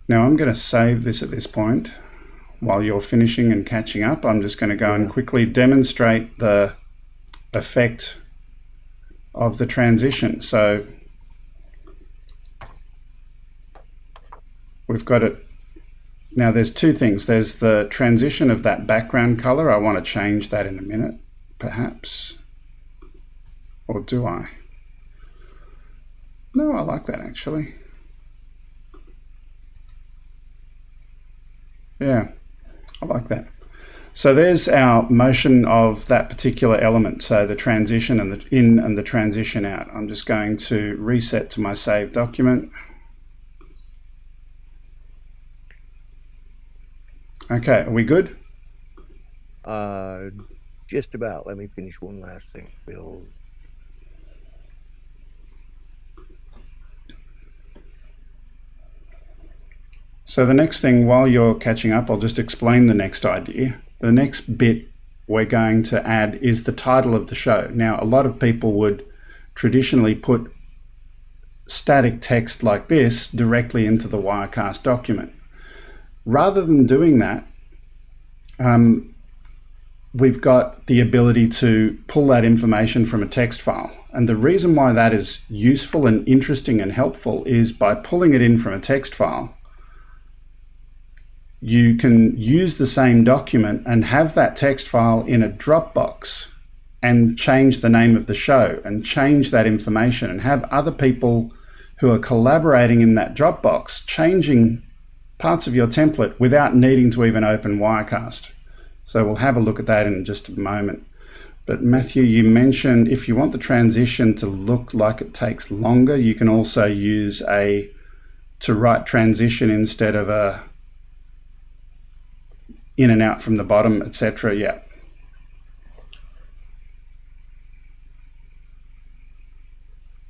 Now I'm going to save this at this point. While you're finishing and catching up, I'm just going to go and quickly demonstrate the effect of the transition. So we've got it. Now there's two things. There's the transition of that background color. I want to change that in a minute, perhaps. Or do I? No, I like that actually. Yeah, I like that. So there's our motion of that particular element. So the transition and the in and the transition out. I'm just going to reset to my saved document. Okay, are we good? Just about. Let me finish one last thing, Bill. So the next thing, while you're catching up, I'll just explain the next idea. The next bit we're going to add is the title of the show. Now, a lot of people would traditionally put static text like this directly into the Wirecast document. Rather than doing that, we've got the ability to pull that information from a text file. And the reason why that is useful and interesting and helpful is by pulling it in from a text file, you can use the same document and have that text file in a Dropbox and change the name of the show and change that information and have other people who are collaborating in that Dropbox changing parts of your template without needing to even open Wirecast. So we'll have a look at that in just a moment. But Matthew, you mentioned if you want the transition to look like it takes longer, you can also use a to write transition instead of a in and out from the bottom, etc. Yeah.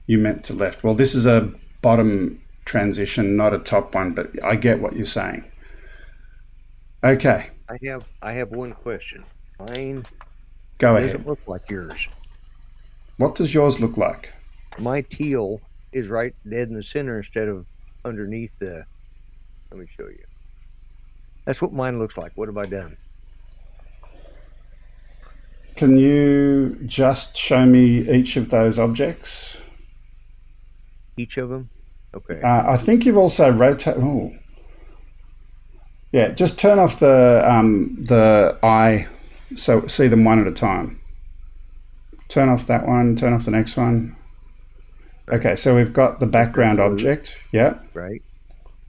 You meant to left. Well, this is a bottom transition, not a top one, but I get what you're saying. Okay. I have one question. Mine Go ahead. doesn't look like yours. What does yours look like? My teal is right dead in the center instead of underneath the. Let me show you. That's what mine looks like. What have I done? Can you just show me each of those objects? Each of them? Okay. I think you've also rotated. Oh, yeah. Just turn off the eye, so see them one at a time. Turn off that one. Turn off the next one. Okay, so we've got the background object. Yeah. Right.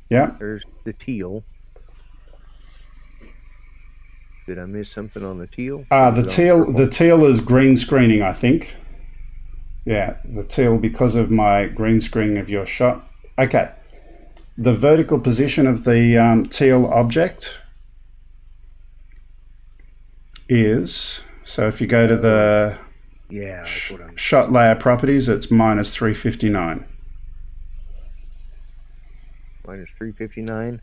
Yeah. There's the teal. Did I miss something on the teal? The teal is green screening, I think. Yeah, the teal because of my green screening of your shot. Okay. The vertical position of the teal object is, so if you go to the shot layer properties, it's minus 359. Minus 359?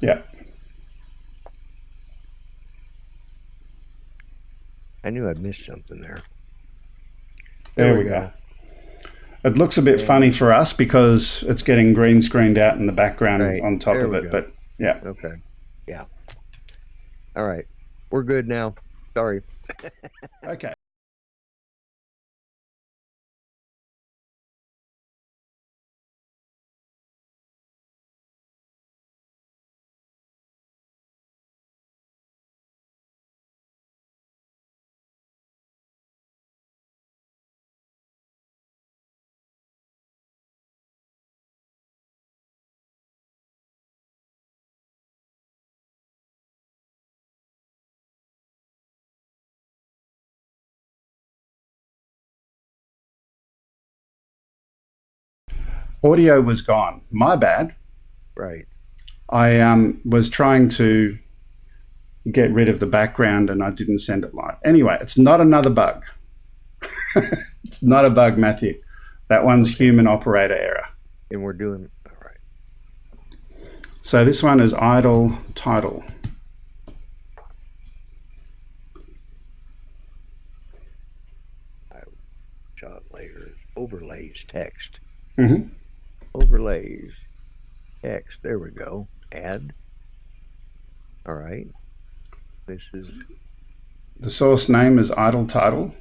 Yeah. I knew I'd missed something there. There we go. It looks a bit funny for us because it's getting green screened out in the background on top of it, but yeah. Okay. Yeah. All right. We're good now. Sorry. Okay. audio was gone. My bad. Right. I was trying to get rid of the background and I didn't send it live. Anyway, it's not another bug. It's not a bug, Matthew. That one's human operator error. And we're doing, all right. So this one is idle title. Shot layers, overlays, text. Mm-hmm. Overlays, text. There we go. Add. All right. This is. The source name is idle title.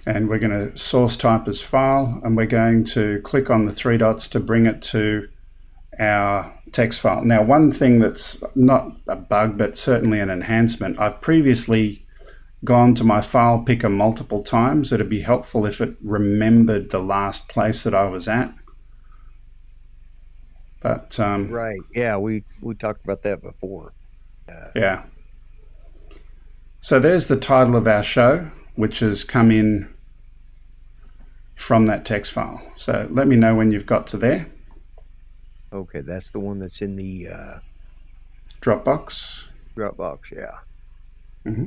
And we're going to source type as file, and we're going to click on the three dots to bring it to our text file. Now, one thing that's not a bug, but certainly an enhancement, I've previously gone to my file picker multiple times. It'd be helpful if it remembered the last place that I was at. But right. Yeah, we talked about that before. Yeah. So there's the title of our show, which has come in from that text file. So let me know when you've got to there. Okay, that's the one that's in the Dropbox. Dropbox, yeah. Mm-hmm.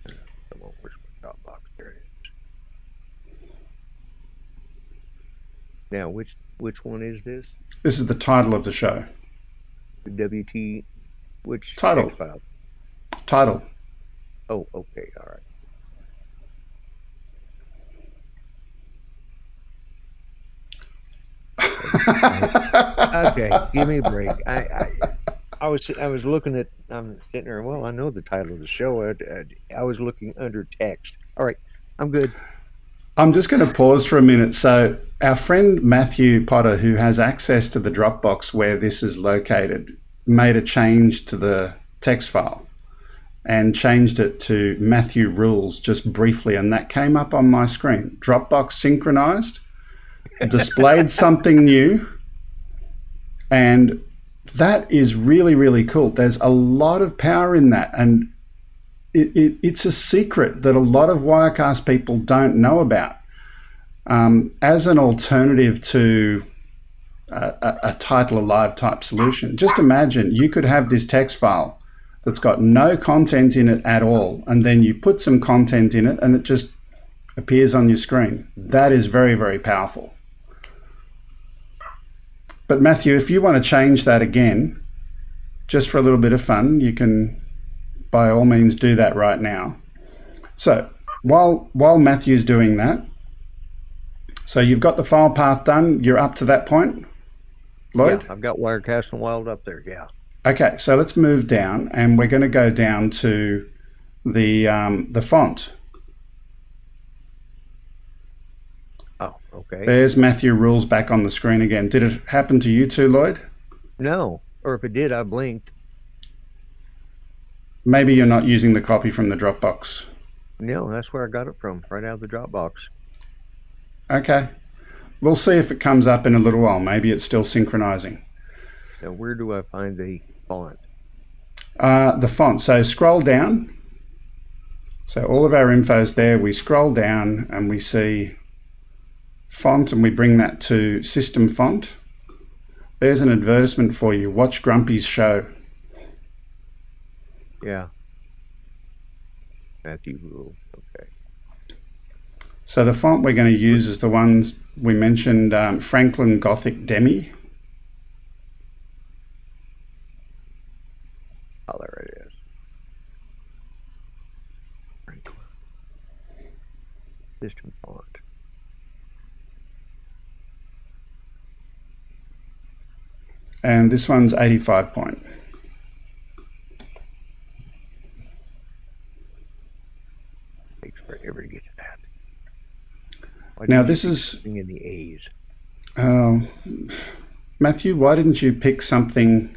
Come on, where's my Dropbox? There it is. Now, which one is this? This is the title of the show. The WT, which title? Text file? Title. Oh, okay, all right. Okay, give me a break. I was looking at. I'm sitting there. Well, I know the title of the show. I was looking under text. All right, I'm good. I'm just going to pause for a minute. So our friend Matthew Potter, who has access to the Dropbox where this is located, made a change to the text file and changed it to Matthew Rules just briefly, and that came up on my screen. Dropbox synchronized, displayed something new, and that is really, really cool. There's a lot of power in that, and it's a secret that a lot of Wirecast people don't know about. As an alternative to a title alive type solution, just imagine you could have this text file that's got no content in it at all, and then you put some content in it and it just appears on your screen. That is very, very powerful. But Matthew, if you want to change that again, just for a little bit of fun, you can by all means do that right now. So while Matthew's doing that, so you've got the file path done, you're up to that point, Lloyd? Yeah, I've got Wirecast and Wild up there, yeah. Okay, so let's move down, and we're going to go down to the font. Oh, okay. There's Matthew Rules back on the screen again. Did it happen to you too, Lloyd? No, or if it did, I blinked. Maybe you're not using the copy from the Dropbox. No, that's where I got it from, right out of the Dropbox. Okay. We'll see if it comes up in a little while. Maybe it's still synchronizing. Now, where do I find the font? The font. So scroll down. So all of our info's there. We scroll down and we see font, and we bring that to system font. There's an advertisement for you. Watch Grumpy's show. Yeah. Matthew Rule. Okay. So the font we're going to use is the ones we mentioned, Franklin Gothic Demi. Oh, there it is. Franklin. System font. And this one's 85 point. Takes forever to get to that. Now this is in the A's. Matthew, why didn't you pick something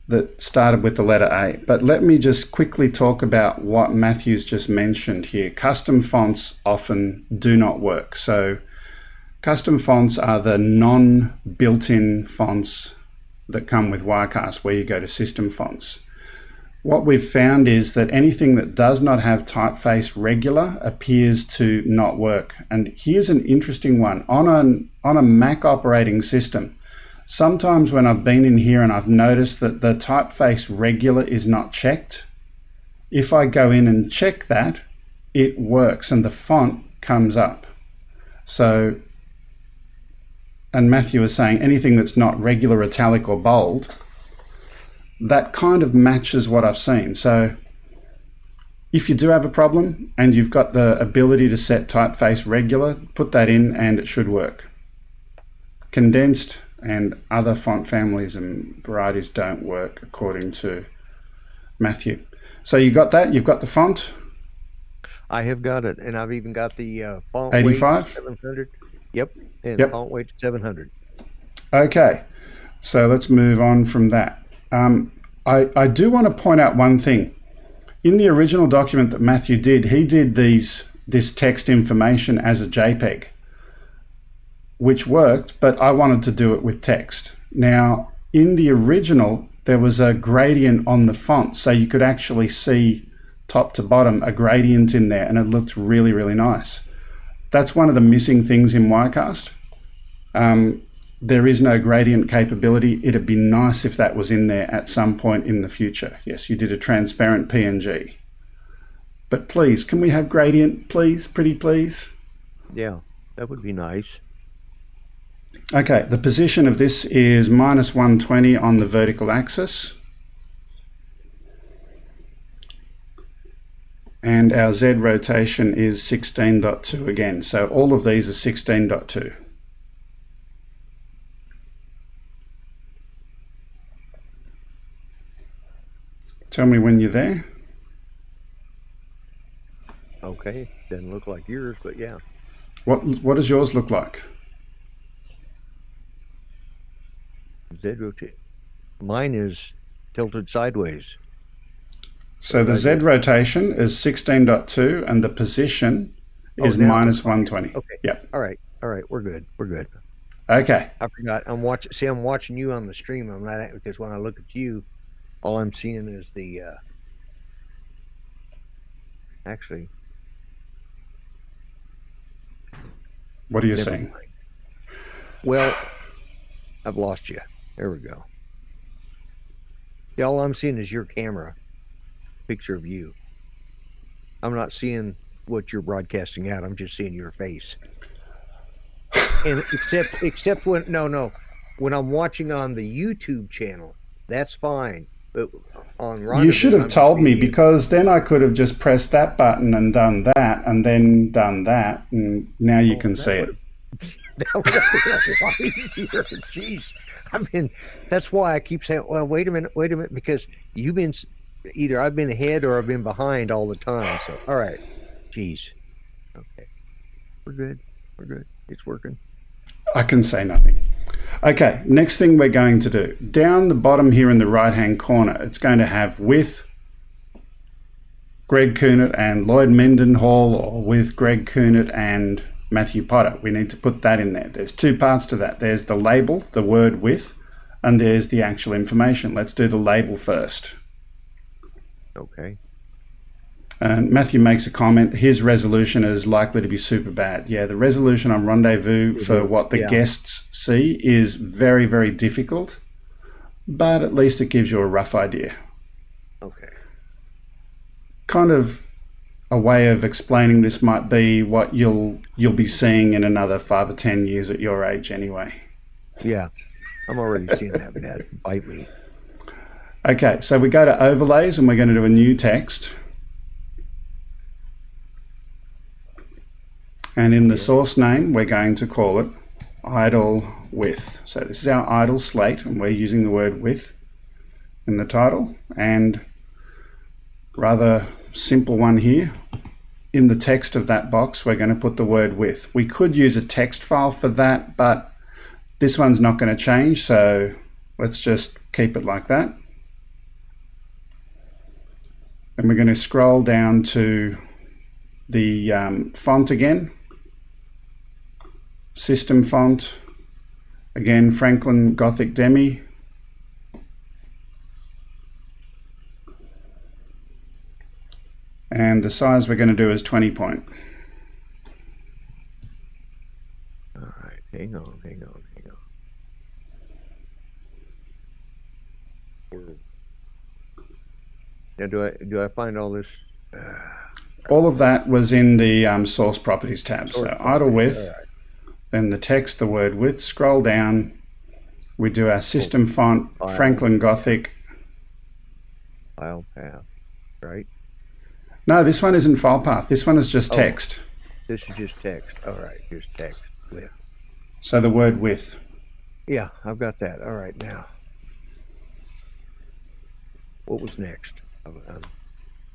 that started with the letter A? But let me just quickly talk about what Matthew's just mentioned here. Custom fonts often do not work. So custom fonts are the non-built-in fonts that come with Wirecast where you go to system fonts. What we've found is that anything that does not have typeface regular appears to not work. And here's an interesting one. On a Mac operating system, sometimes when I've been in here and I've noticed that the typeface regular is not checked, if I go in and check that, it works and the font comes up. So, and Matthew is saying anything that's not regular, italic or bold, that kind of matches what I've seen. So if you do have a problem and you've got the ability to set typeface regular, put that in and it should work. Condensed and other font families and varieties don't work according to Matthew. So you got that? You've got the font? I have got it, and I've even got the font 85? weight 700. Yep, and Yep. font weight 700. Okay, so let's move on from that. I do want to point out one thing. In the original document that Matthew did, he did this text information as a JPEG, which worked, but I wanted to do it with text. Now, in the original, there was a gradient on the font, so you could actually see top to bottom a gradient in there, and it looked really, really nice. That's one of the missing things in Wirecast. There is no gradient capability. It'd be nice if that was in there at some point in the future. Yes, you did a transparent PNG. But please, can we have gradient, please? Pretty please? Yeah, that would be nice. Okay, the position of this is -120 on the vertical axis. And our Z rotation is 16.2 again. So all of these are 16.2. Tell me when you're there. Okay, doesn't look like yours, but yeah. What does yours look like? Z rotate. Mine is tilted sideways. So the Z rotation is 16.2 and the position is now it's -120. Okay. Yep. All right. We're good. Okay. I forgot. I'm watching you on the stream. I'm not because when I look at you, all I'm seeing is the. Actually, What are you never saying? mind. Well, I've lost you. There we go. Yeah, all I'm seeing is your camera picture of you. I'm not seeing what you're broadcasting out. I'm just seeing your face. And except when when I'm watching on the YouTube channel, that's fine. But on You should have told me, you. because then I could have just pressed that button and done that and then done that, and now you can see it. That would have been a lot easier. Jeez. That's why I keep saying, well, wait a minute, because you've been either I've been ahead or I've been behind all the time. So, all right. Jeez. Okay. We're good. It's working. I can say nothing. Okay, next thing we're going to do. Down the bottom here in the right-hand corner, it's going to have with Greg Kuhnert and Lloyd Mendenhall, or with Greg Kuhnert and Matthew Potter. We need to put that in there. There's two parts to that. There's the label, the word with, and there's the actual information. Let's do the label first. Okay. And Matthew makes a comment, his resolution is likely to be super bad. Yeah, the resolution on Rendezvous for what the guests see is very, very difficult, but at least it gives you a rough idea. Okay. Kind of a way of explaining this might be what you'll be seeing in another 5 or 10 years at your age anyway. Yeah, I'm already seeing that bad bite me. Okay, so we go to overlays and we're going to do a new text. And in the source name, we're going to call it idle with. So this is our idle slate, and we're using the word with in the title. And rather simple one here. In the text of that box, we're going to put the word with. We could use a text file for that, but this one's not going to change. So let's just keep it like that. And we're going to scroll down to the font again. System font, again, Franklin Gothic Demi, And the size we're going to do is 20 point. All right, hang on. Now, do I find all this? All of that was in the source properties tab. Source So properties, idle width, all right. then the text, the word width, scroll down. We do our system font, File. Franklin Gothic. File path, right? No, this one isn't file path. This one is just text. This is just text. All right, just text with. So the word width. Yeah, I've got that. All right, now. What was next?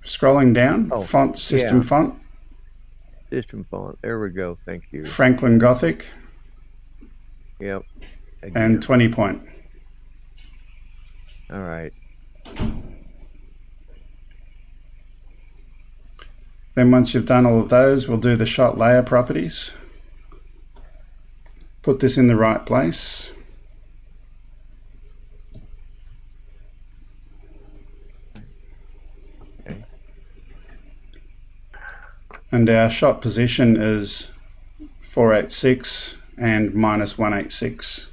Scrolling down, Oh, font, system yeah. font, System font. There we go. Thank you. Franklin Gothic, Yep. and 20 point. All right. Then once you've done all of those, we'll do the shot layer properties. Put this in the right place. Okay. And our shot position is 486 and minus 186.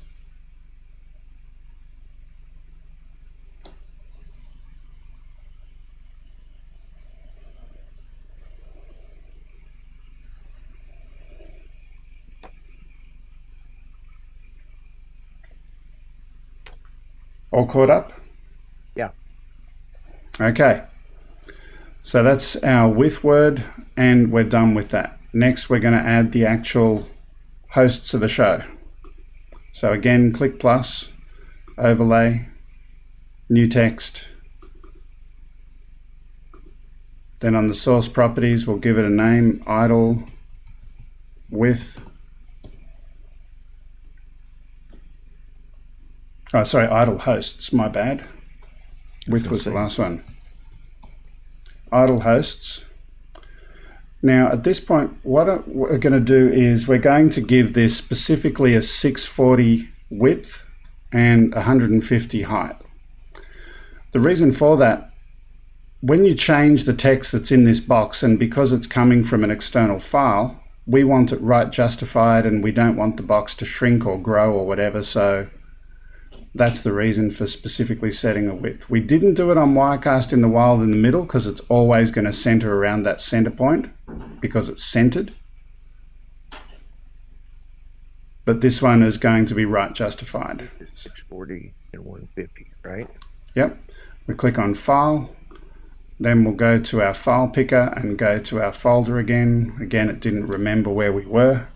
All caught up? Yeah. Okay. So that's our with word, and we're done with that. Next, we're going to add the actual hosts of the show. So again, click plus, overlay, new text. Then on the source properties, we'll give it a name, idle with. Oh, sorry, idle hosts, my bad. With was the last one. Idle hosts. Now, at this point, what we're going to do is we're going to give this specifically a 640 width and 150 height. The reason for that, when you change the text that's in this box, and because it's coming from an external file, we want it right justified, and we don't want the box to shrink or grow or whatever, so that's the reason for specifically setting a width. We didn't do it on Wirecast in the wild in the middle because it's always going to center around that center point because it's centered. But this one is going to be right justified. 640 and 150, right? Yep. We click on File. Then we'll go to our file picker and go to our folder again. Again, it didn't remember where we were.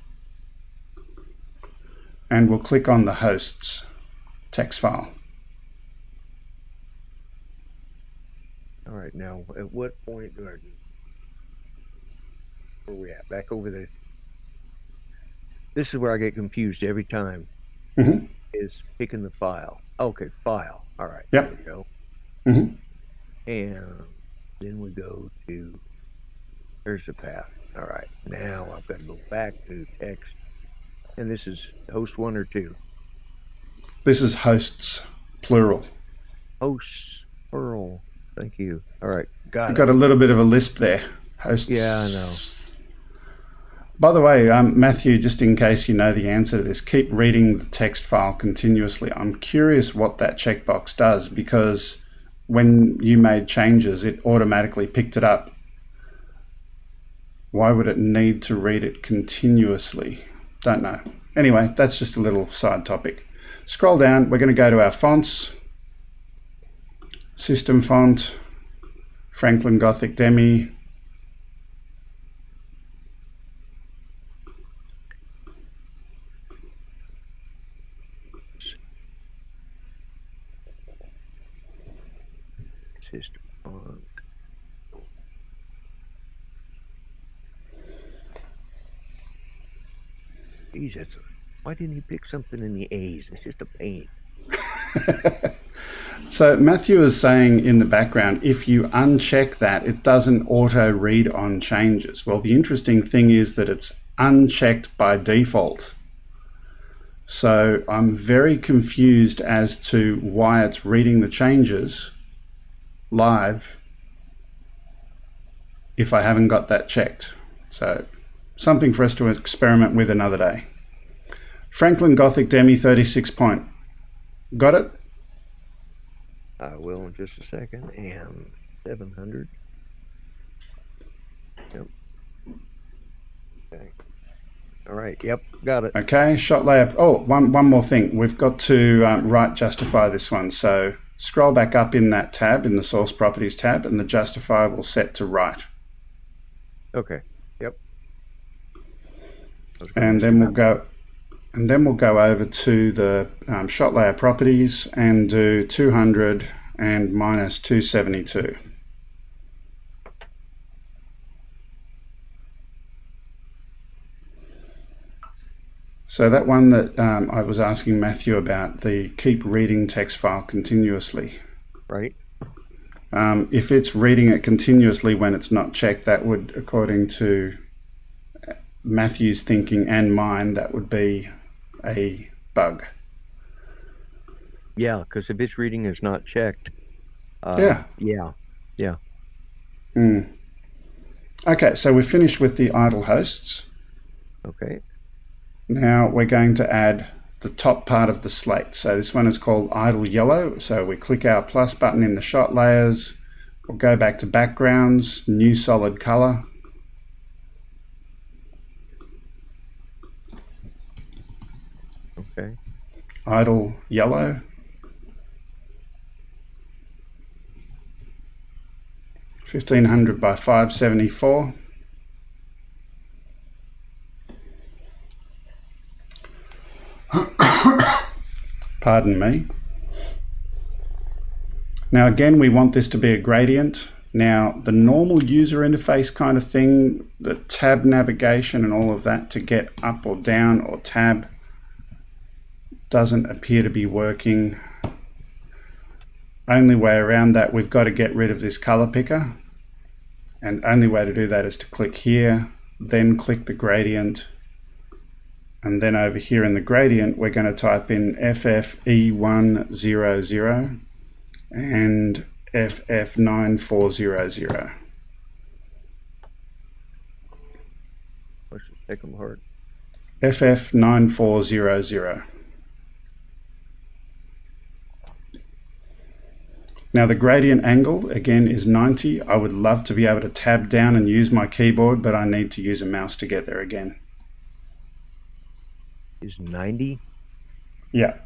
And we'll click on the hosts text file. All right, now at what point do I do? Where are we at? Back over there. This is where I get confused every time. Mm-hmm. Is picking the file. Okay, file. All right. Yep. There we go. Mm-hmm. And then we go to, there's the path. All right, now I've got to go back to text. And this is host 1 or 2? This is hosts, plural. Hosts, plural. Thank you. All right, got You've it. got a little bit of a lisp there. Hosts. Yeah, I know. By the way, Matthew, just in case you know the answer to this, keep reading the text file continuously. I'm curious what that checkbox does, because when you made changes, it automatically picked it up. Why would it need to read it continuously? Don't know. Anyway, that's just a little side topic. Scroll down. We're going to go to our fonts. System font, Franklin Gothic Demi. System font. Geez, why didn't he pick something in the A's? It's just a pain. So Matthew is saying in the background, if you uncheck that, it doesn't auto read on changes. Well, the interesting thing is that it's unchecked by default. So I'm very confused as to why it's reading the changes live if I haven't got that checked. So something for us to experiment with another day. Franklin Gothic Demi 36 point. Got it? I will in just a second. And 700. Yep. Okay. All right. Yep. Got it. Okay. Shot layer. Oh, one more thing. We've got to right justify this one. So scroll back up in that tab, in the source properties tab, and the justify will set to right. Okay. Yep. And then we'll go. And then we'll go over to the shot layer properties and do 200 and minus 272. So that one that I was asking Matthew about, the keep reading text file continuously. Right. If it's reading it continuously when it's not checked, that would, according to Matthew's thinking and mine, that would be a bug. Yeah, because if its reading is not checked. Yeah. Okay, so we're finished with the idle hosts. Okay. Now we're going to add the top part of the slate. So this one is called idle yellow. So we click our plus button in the shot layers. We'll go back to backgrounds, new solid color. Okay. Idle yellow. 1500 by 574. Pardon me. Now again, we want this to be a gradient. Now the normal user interface kind of thing, the tab navigation and all of that to get up or down or tab doesn't appear to be working. Only way around that, we've got to get rid of this color picker. And only way to do that is to click here, then click the gradient. And then over here in the gradient, we're going to type in FFE100 and FF9400. What's the second part? FF9400. Now the gradient angle, again, is 90. I would love to be able to tab down and use my keyboard, but I need to use a mouse to get there again. Is 90? Yeah.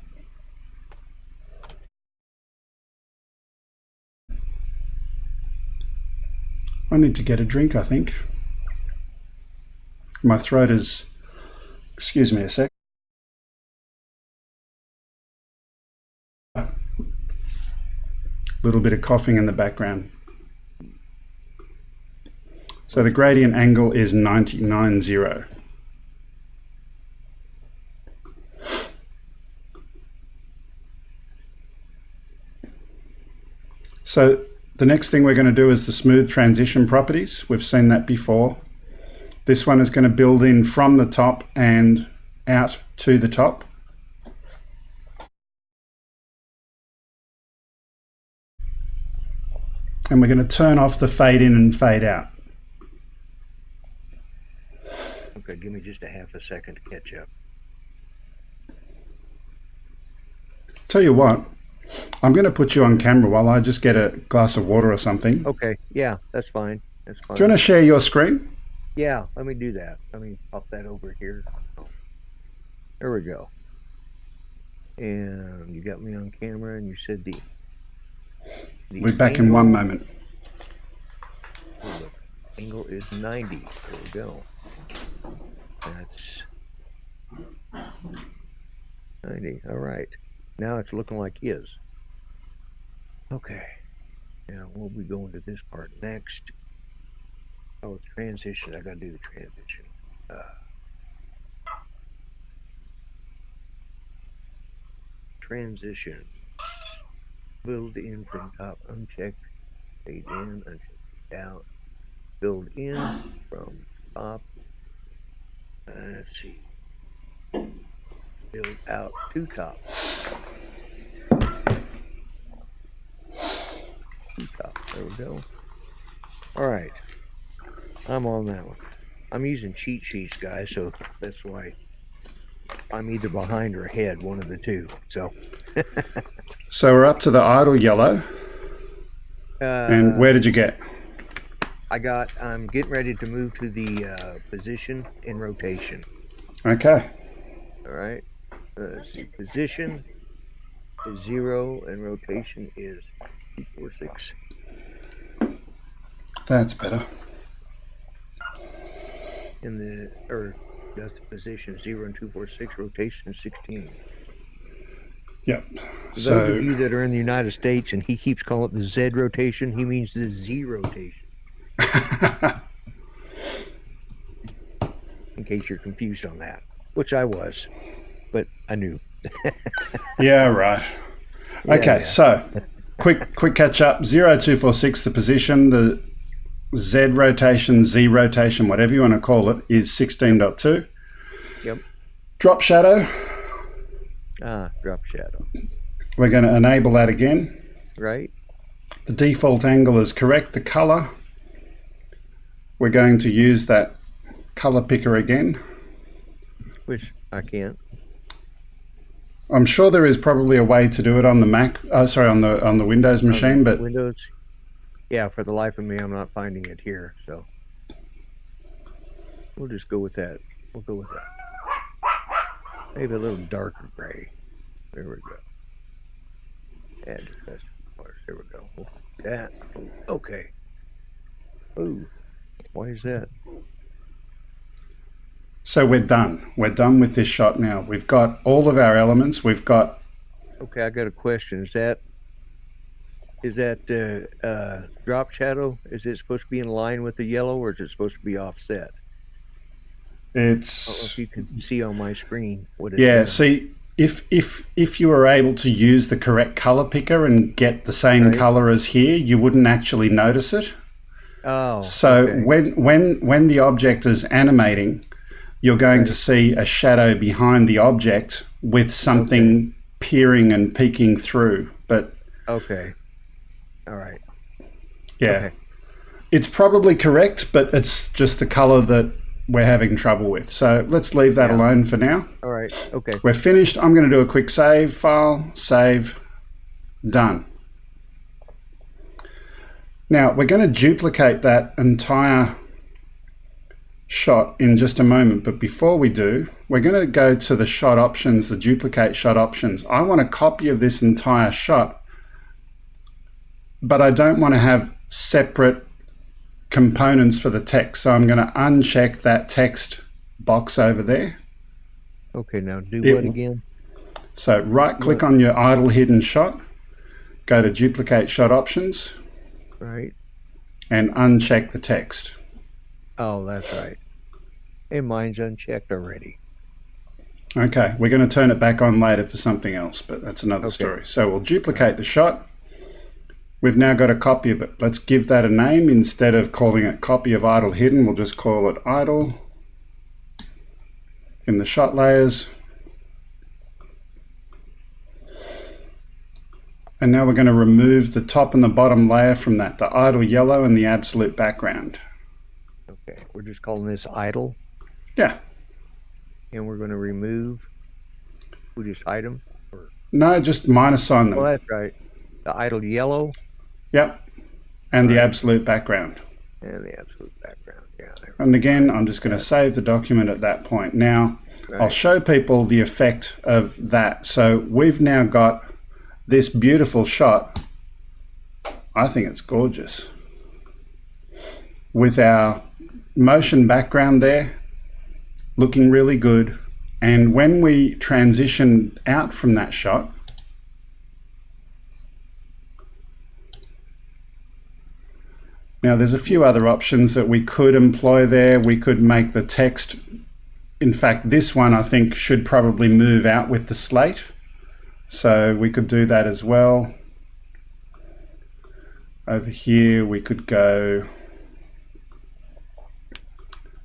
I need to get a drink, I think. My throat is... Excuse me a sec. Little bit of coughing in the background. So the gradient angle is 90. So the next thing we're going to do is the smooth transition properties. We've seen that before. This one is going to build in from the top and out to the top. And we're going to turn off the fade in and fade out. Okay, give me just a half a second to catch up. Tell you what, I'm going to put you on camera while I just get a glass of water or something. Okay, yeah, that's fine. That's fine. Do you want to share your screen? Yeah, let me do that. Let me pop that over here. There we go. And you got me on camera, and you said the We'll be back in one moment. The angle is 90. There we go. That's 90. All right. Now it's looking like his. Okay. Now we'll be going to this part next. Oh, the transition. I gotta do the transition. Transition. Build in from top, unchecked, fade in, unchecked out. Build in from top. Let's see. Build out to top. To top. There we go. All right. I'm on that one. I'm using cheat sheets, guys, so that's why I'm either behind or ahead, one of the two. So, So we're up to the idle yellow. And where did you get? I'm getting ready to move to the position and rotation. Okay. All right. Let's see. Position is 0 and rotation is 246. That's better. That's the position 0 and 246, rotation is 16. Yep. For those of you that are in the United States and he keeps calling it the Z rotation, he means the Z rotation. In case you're confused on that, which I was, but I knew. Yeah, right. Okay, yeah. So quick catch up. 0246, the position, the Z rotation, Z rotation, whatever you want to call it, is 16.2. Yep. Drop shadow. Drop shadow. We're going to enable that again. Right. The default angle is correct. The color, we're going to use that color picker again. Which I can't. I'm sure there is probably a way to do it on the Mac. On the Windows machine, but Windows. Yeah, for the life of me, I'm not finding it here. So we'll just go with that. We'll go with that. Maybe a little darker gray. There we go. Add to custom colors. There we go. That. Okay. Ooh. Why is that? so we're done. We're done with this shot now. We've got all of our elements. We've got. Okay, I got a question. Is that drop shadow? Is it supposed to be in line with the yellow, or is it supposed to be offset? I don't know It's if you can see on my screen what it's yeah. doing. See, if you were able to use the correct color picker and get the same Right. color as here, you wouldn't actually notice it. Oh. So okay. when the object is animating, you're going Right. to see a shadow behind the object with something peering and peeking through. But Okay. All right. yeah, Okay. it's probably correct, but it's just the color that we're having trouble with. So let's leave that Yeah. alone for now. All right. Okay. We're finished. I'm going to do a quick save file, save, done. Now we're going to duplicate that entire shot in just a moment, but before we do, we're going to go to the shot options, the duplicate shot options. I want a copy of this entire shot, but I don't want to have separate components for the text. So I'm going to uncheck that text box over there. Okay. Now do It- what again? So right click on your idle hidden shot, go to duplicate shot options Right. and uncheck the text. Oh, that's right. And mine's unchecked already. Okay, we're going to turn it back on later for something else, but that's another Okay. story. So we'll duplicate the shot. We've now got a copy of it. Let's give that a name. Instead of calling it copy of idle hidden, we'll just call it idle in the shot layers. And now we're going to remove the top and the bottom layer from that, the idle yellow and the absolute background. Okay. We're just calling this idle, Yeah. and we're going to remove. We just item. No, just minus sign them. Well, that's right. The idle yellow Yep. And the absolute background. and the absolute background. Yeah. There. And again, I'm just going to save the document at that point. Now, I'll Right. show people the effect of that. So we've now got this beautiful shot. I think it's gorgeous. With our motion background there, looking really good. And when we transition out from that shot, now there's a few other options that we could employ there. We could make the text, in fact, this one I think should probably move out with the slate. So we could do that as well. Over here we could go,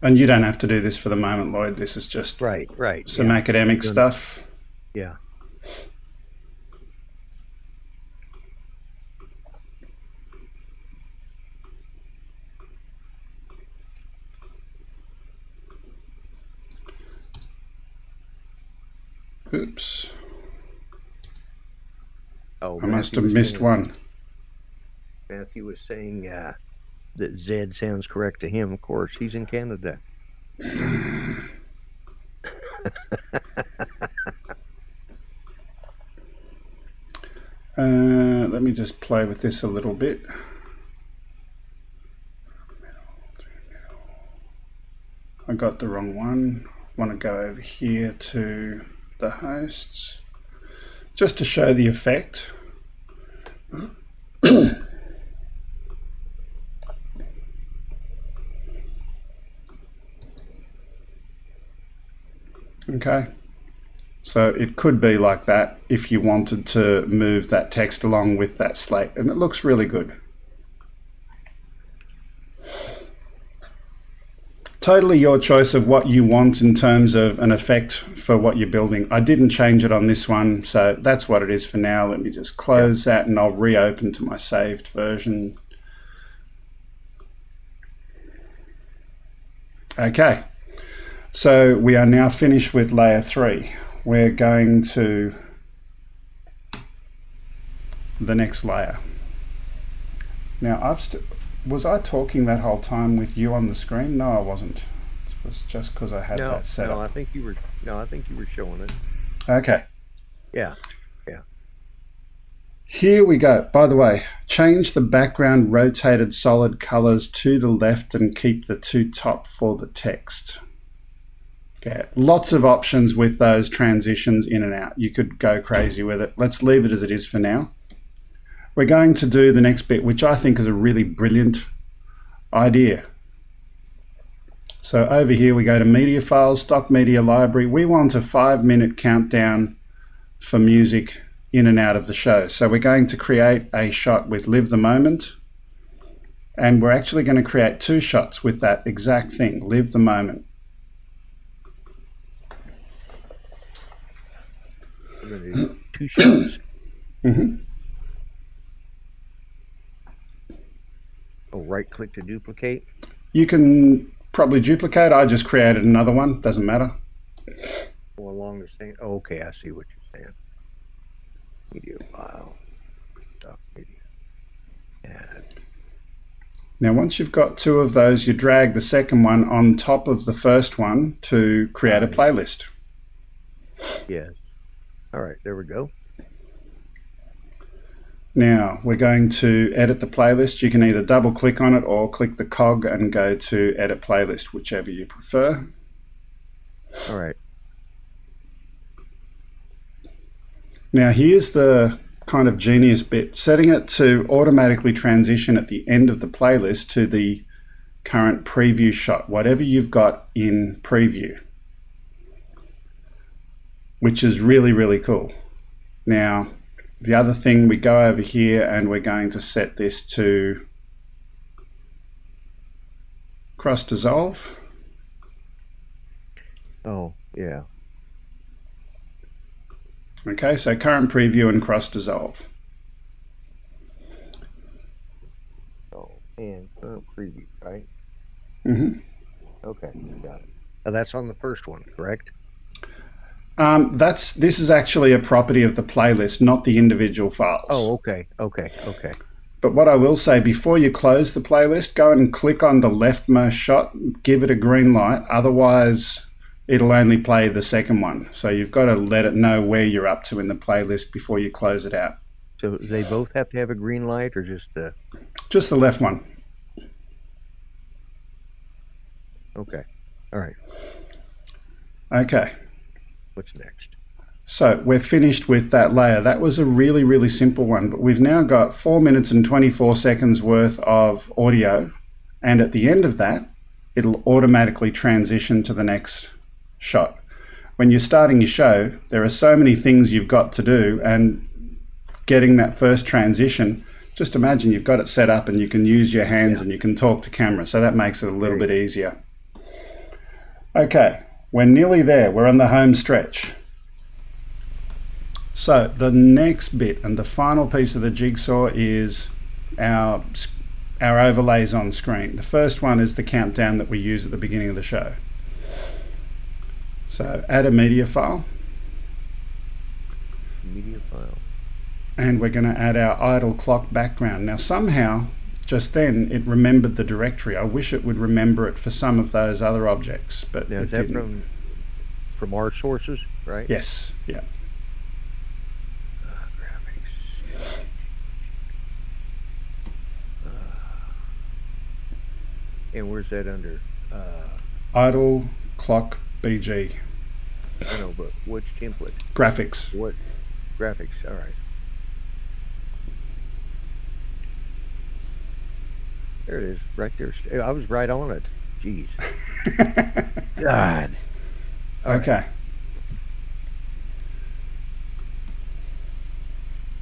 and you don't have to do this for the moment, Lloyd. This is just Right. some yeah. academic stuff. Yeah. Oops. Oh, I must Matthew have was missed saying- one. Matthew was saying that Zed sounds correct to him. Of course, he's in Canada. Let me just play with this a little bit. I got the wrong one. Want to go over here to the hosts just to show the effect. Okay, so it could be like that if you wanted to move that text along with that slate, and it looks really good. Totally your choice of what you want in terms of an effect for what you're building. I didn't change it on this one, so that's what it is for now. Let me just close that and I'll reopen to my saved version. Okay, so we are now finished with layer 3. We're going to the next layer. Now was I talking that whole time with you on the screen? No, I wasn't. It was just because I had that set up. I think you were. No, I think you were showing it. Okay. Yeah. Here we go. By the way, change the background rotated solid colors to the left and keep the two top for the text. Okay. Lots of options with those transitions in and out. You could go crazy with it. Let's leave it as it is for now. We're going to do the next bit, which I think is a really brilliant idea. So over here we go to media files, stock media library. We want a 5-minute countdown for music in and out of the show. So we're going to create a shot with Live the Moment, and we're actually going to create 2 shots with that exact thing, Live the Moment. We're going to do 2 shots. Mm-hmm. Oh, right click to duplicate. You can probably duplicate. I just created another one. Doesn't matter. Go along the same. Oh, okay, I see what you're saying. Media file. Stock media. Add. Now, once you've got 2 of those, you drag the second one on top of the first one to create a playlist. Yes. All right, there we go. Now we're going to edit the playlist. You can either double click on it or click the cog and go to edit playlist, whichever you prefer. All right. Now here's the kind of genius bit, setting it to automatically transition at the end of the playlist to the current preview shot, whatever you've got in preview, which is really, really cool. Now, the other thing, we go over here and we're going to set this to cross dissolve. Oh, yeah. Okay, so current preview and cross dissolve. Oh, and current preview, right? Mm-hmm. Okay, got it. That's on the first one, correct? This is actually a property of the playlist, not the individual files. Oh, okay. But what I will say, before you close the playlist, go and click on the leftmost shot, give it a green light, otherwise it'll only play the second one. So you've got to let it know where you're up to in the playlist before you close it out. So they both have to have a green light, or just the... Just the left one. Okay. All right. Okay. What's next? So we're finished with that layer. That was a really, really simple one, but we've now got 4 minutes and 24 seconds worth of audio. And at the end of that, it'll automatically transition to the next shot. When you're starting your show, there are so many things you've got to do, and getting that first transition, just imagine you've got it set up and you can use your hands and you can talk to camera. So that makes it a little bit easier. Okay. We're nearly there. We're on the home stretch. So the next bit and the final piece of the jigsaw is our overlays on screen. The first one is the countdown that we use at the beginning of the show. So add a media file. Media file. And we're going to add our idle clock background. Now somehow, just then, it remembered the directory. I wish it would remember it for some of those other objects, but Now, it is that didn't. from our sources, right? Yes, yeah. Graphics. And where's that under? Idle clock BG. I know, but which template? Graphics. What graphics? All right. There it is, right there. I was right on it. Jeez. God. All right. Okay.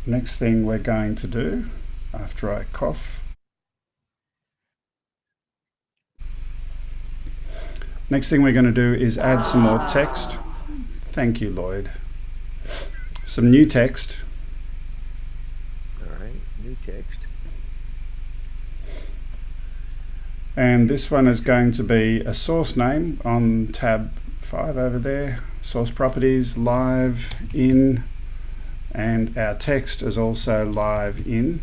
Next thing we're going to do, after I cough. Next thing we're going to do is add some more text. Thank you, Lloyd. Some new text. All right, new text. And this one is going to be a source name on tab 5 over there. Source properties, live in, and our text is also live in.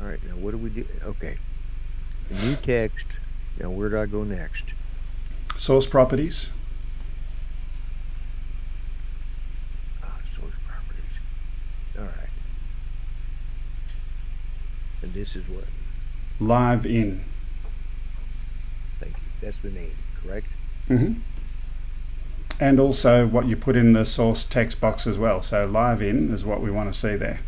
All right, now what do we do? Okay, new text. Now where do I go next? Source properties. Source properties. All right. And this is what? Live in. Thank you. That's the name, correct? Mm-hmm. And also what you put in the source text box as well. So live in is what we want to see there.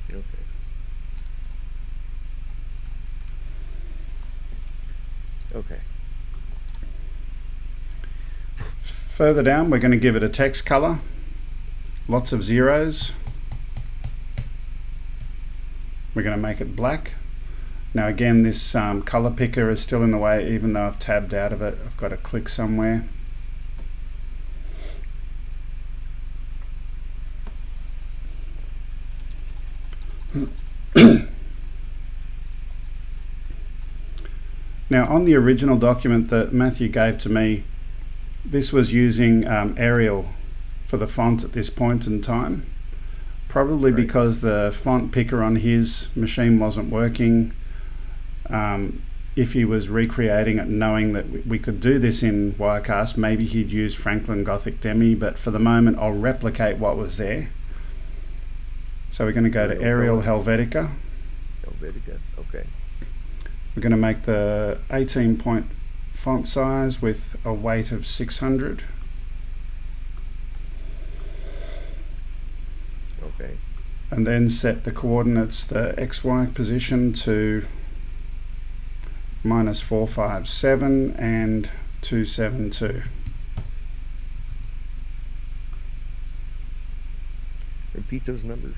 Okay. Okay. Further down, we're going to give it a text color. Lots of zeros. We're going to make it black. Now again, this color picker is still in the way, even though I've tabbed out of it. I've got to click somewhere. Now on the original document that Matthew gave to me, this was using Arial for the font at this point in time. Probably Right. because the font picker on his machine wasn't working. If he was recreating it knowing that we could do this in Wirecast, maybe he'd use Franklin Gothic Demi, but for the moment I'll replicate what was there. So we're going to go to Arial Helvetica. Helvetica, okay. We're going to make the 18-point font size with a weight of 600. Okay. And then set the coordinates, the XY position, to -457 and 272. Repeat those numbers.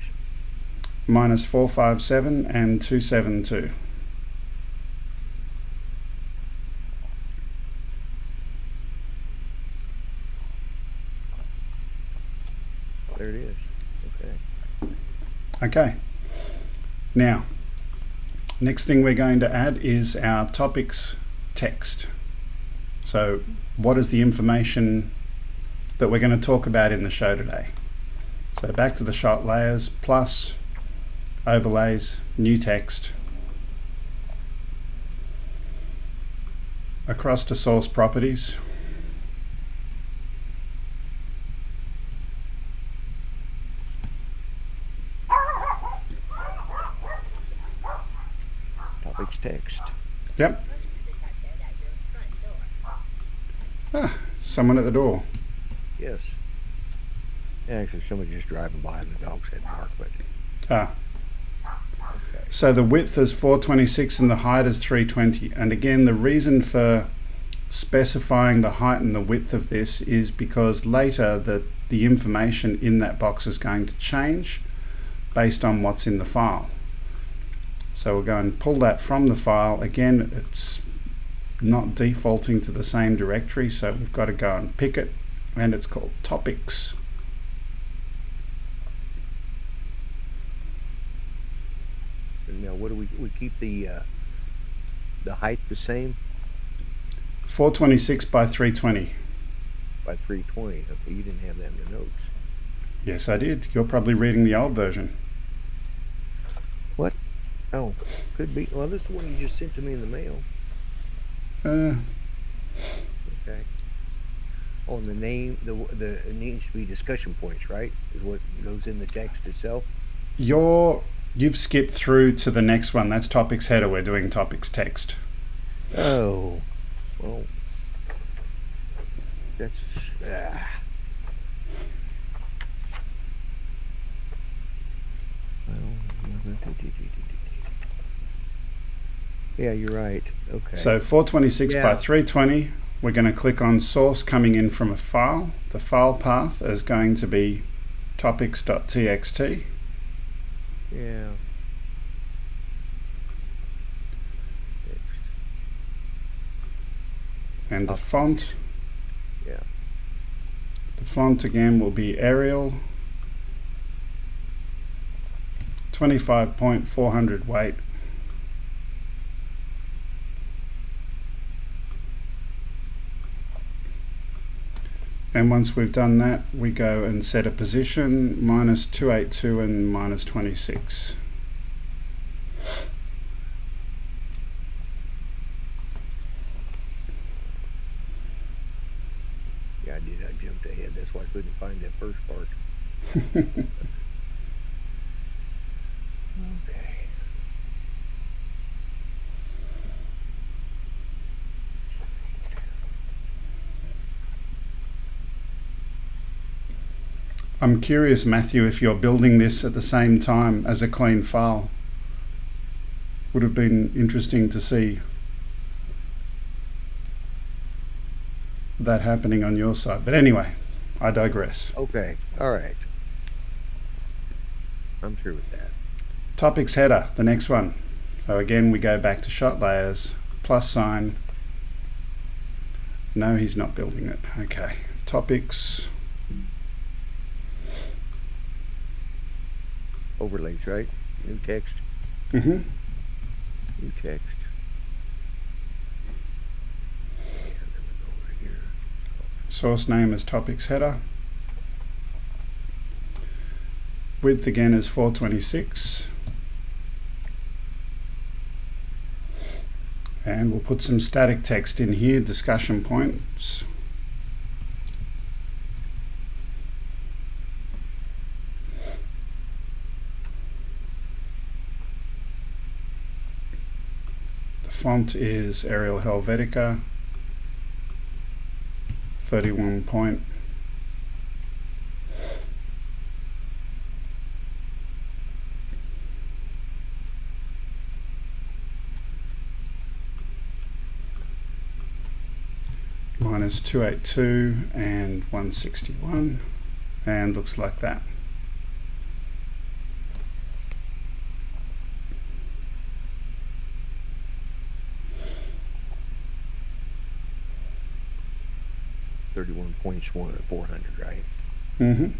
-457 and 272. There it is. Okay. Okay. Now, next thing we're going to add is our topics text. So what is the information that we're going to talk about in the show today? So back to the shot layers, plus overlays, new text, across to source properties, Topics text. yep. Motion detected at your front door. Someone at the door. Yes. Actually, somebody just driving by and the dog's head bark, but Ah, okay. so the width is 426 and the height is 320. And again, the reason for specifying the height and the width of this is because later the information in that box is going to change based on what's in the file. So we'll go and pull that from the file. Again, it's not defaulting to the same directory, so we've got to go and pick it, and it's called topics. And now, what keep the height the same 426 by 320. by 320? Okay, you didn't have that in the notes. Yes, I did. You're probably reading the old version. What? Oh, could be. Well, this is the one you just sent to me in the mail. Uh, Okay. Oh, and the name, it needs to be discussion points, right? Is what goes in the text itself. you've skipped through to the next one. That's topics header. We're doing topics text. Oh, well, that's. Yeah, you're right. Okay. So 426 by Yeah. 320, we're going to click on source coming in from a file. The file path is going to be topics.txt. Yeah. Next. And the Topics. font, Yeah. the font again will be Arial, 25.400 weight. And once we've done that, we go and set a position, -282 and -26. Yeah, I did. I jumped ahead. That's why I couldn't find that first part. Okay. I'm curious, Matthew, if you're building this at the same time as a clean file. Would have been interesting to see that happening on your side. But anyway, I digress. Okay. All right. I'm through with that. Topics header, the next one. So again, we go back to shot layers, plus sign. No, he's not building it. Okay. Topics. Overlays, right? New text. Mm-hmm. New text. And then we go over here. Source name is topics header. Width again is 426. And we'll put some static text in here, discussion points. The font is Arial Helvetica, 31 point. -282 and 161, and looks like that. $31.1 at 400, right? Mm-hmm.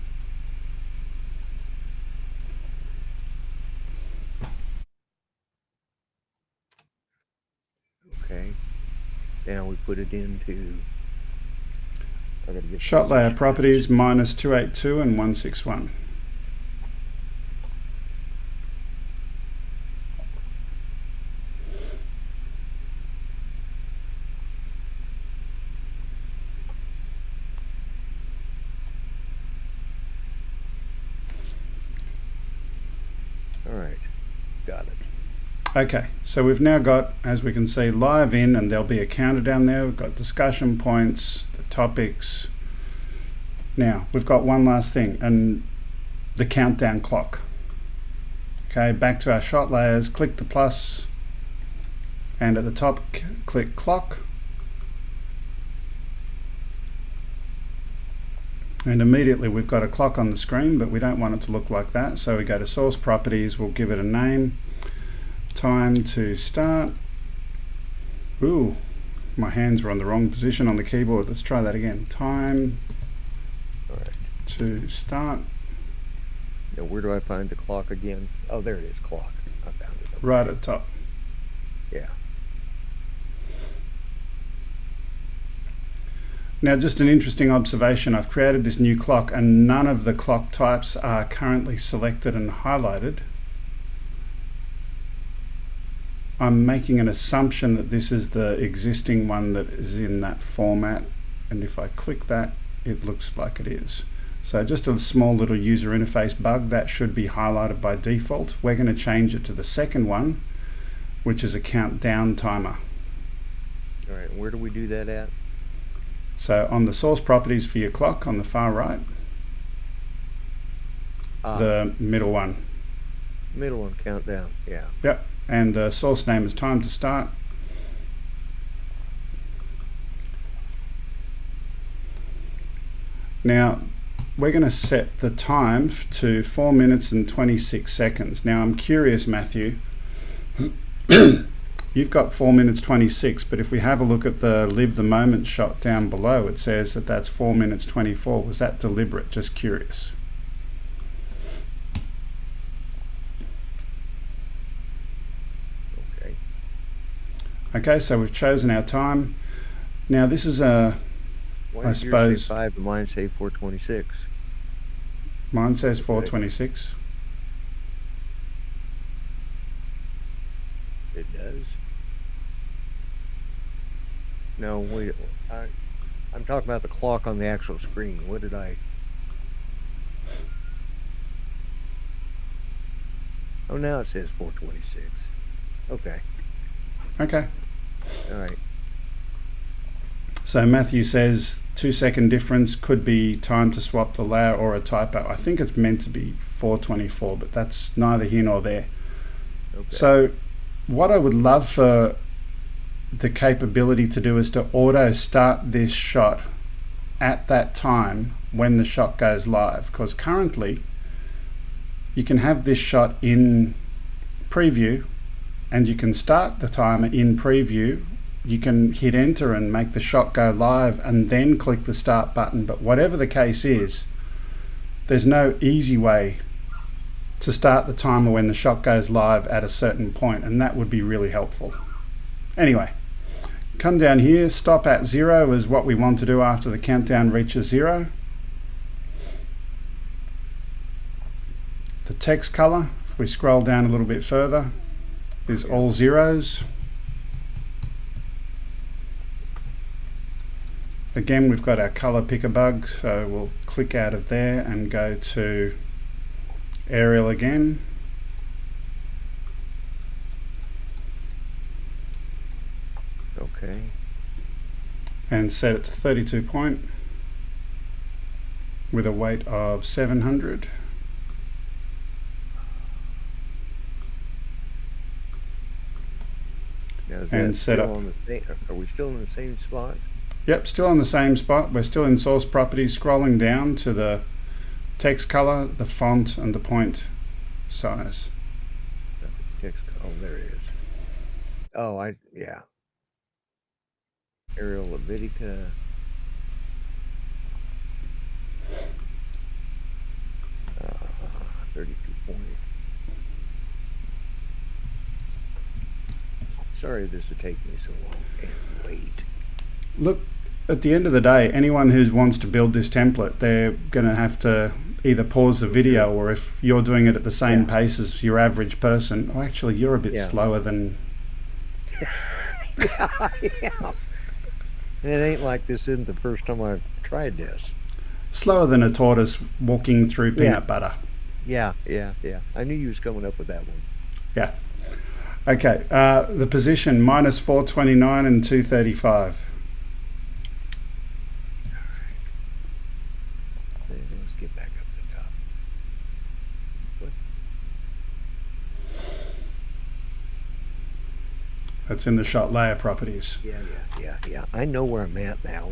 Okay. Now we put it into. I gotta get Shot layer position. properties -282 and 161. All right. Got it. Okay, so we've now got, as we can see, live in, and there'll be a counter down there. We've got discussion points, the topics. Now, we've got one last thing, and the countdown clock. Okay, back to our shot layers, click the plus, and at the top, click clock. And immediately we've got a clock on the screen, but we don't want it to look like that. So we go to source properties, we'll give it a name. Time to start. Ooh, my hands were on the wrong position on the keyboard. Let's try that again. Time All right. to start. Now, where do I find the clock again? Oh, there it is. Clock. I found it. Okay. Right at the top. Yeah. Now, just an interesting observation. I've created this new clock and none of the clock types are currently selected and highlighted. I'm making an assumption that this is the existing one that is in that format. And if I click that, it looks like it is. So just a small little user interface bug that should be highlighted by default. We're going to change it to the second one, which is a countdown timer. All right, where do we do that at? So on the source properties for your clock on the far right, the middle one. Middle one, countdown, yeah. Yep, and the source name is time to start. Now, we're going to set the time to 4 minutes and 26 seconds. Now, I'm curious, Matthew, you've got 4 minutes 26, but if we have a look at the live the moment shot down below, it says that that's 4 minutes 24. Was that deliberate? Just curious. Okay. Okay, so we've chosen our time. Now, this is a... Why I does yours suppose say 5 and mine say 426? mine says 426. It does. No, wait. I'm talking about the clock on the actual screen. What did I? Oh, now it says 426. Okay. Okay. All right. So Matthew says 2 second difference could be time to swap the layer or a typo. I think it's meant to be 424, but that's neither here nor there. Okay. So what I would love for the capability to do is to auto start this shot at that time when the shot goes live, because currently you can have this shot in preview and you can start the timer in preview. You can hit enter and make the shot go live and then click the start button. But whatever the case is, there's no easy way to start the timer when the shot goes live at a certain point, and that would be really helpful. Anyway, come down here, stop at 0 is what we want to do after the countdown reaches 0. The text color, if we scroll down a little bit further, is all zeros. Again, we've got our color picker bug, so we'll click out of there and go to Arial again. Okay. And set it to 32 point with a weight of 700. Now is And that set still up. on the are we still in the same spot? Yep, still on the same spot. We're still in source properties, scrolling down to the text color, the font, and the point size. Not the text. Oh, there it is. Oh, yeah. Arial Levitica. 32 point. Sorry this would take me so long and wait. Look, at the end of the day, anyone who wants to build this template, they're going to have to either pause the video, or if you're doing it at the same pace as your average person, oh, actually, you're a bit slower than... Yeah. And it ain't like this isn't the first time I've tried this. Slower than a tortoise walking through peanut butter. Yeah. I knew you was coming up with that one. Yeah. Okay, the position, minus 429 and 235. Let's get back up to the top. What? That's in the shot layer properties. Yeah. I know where I'm at now.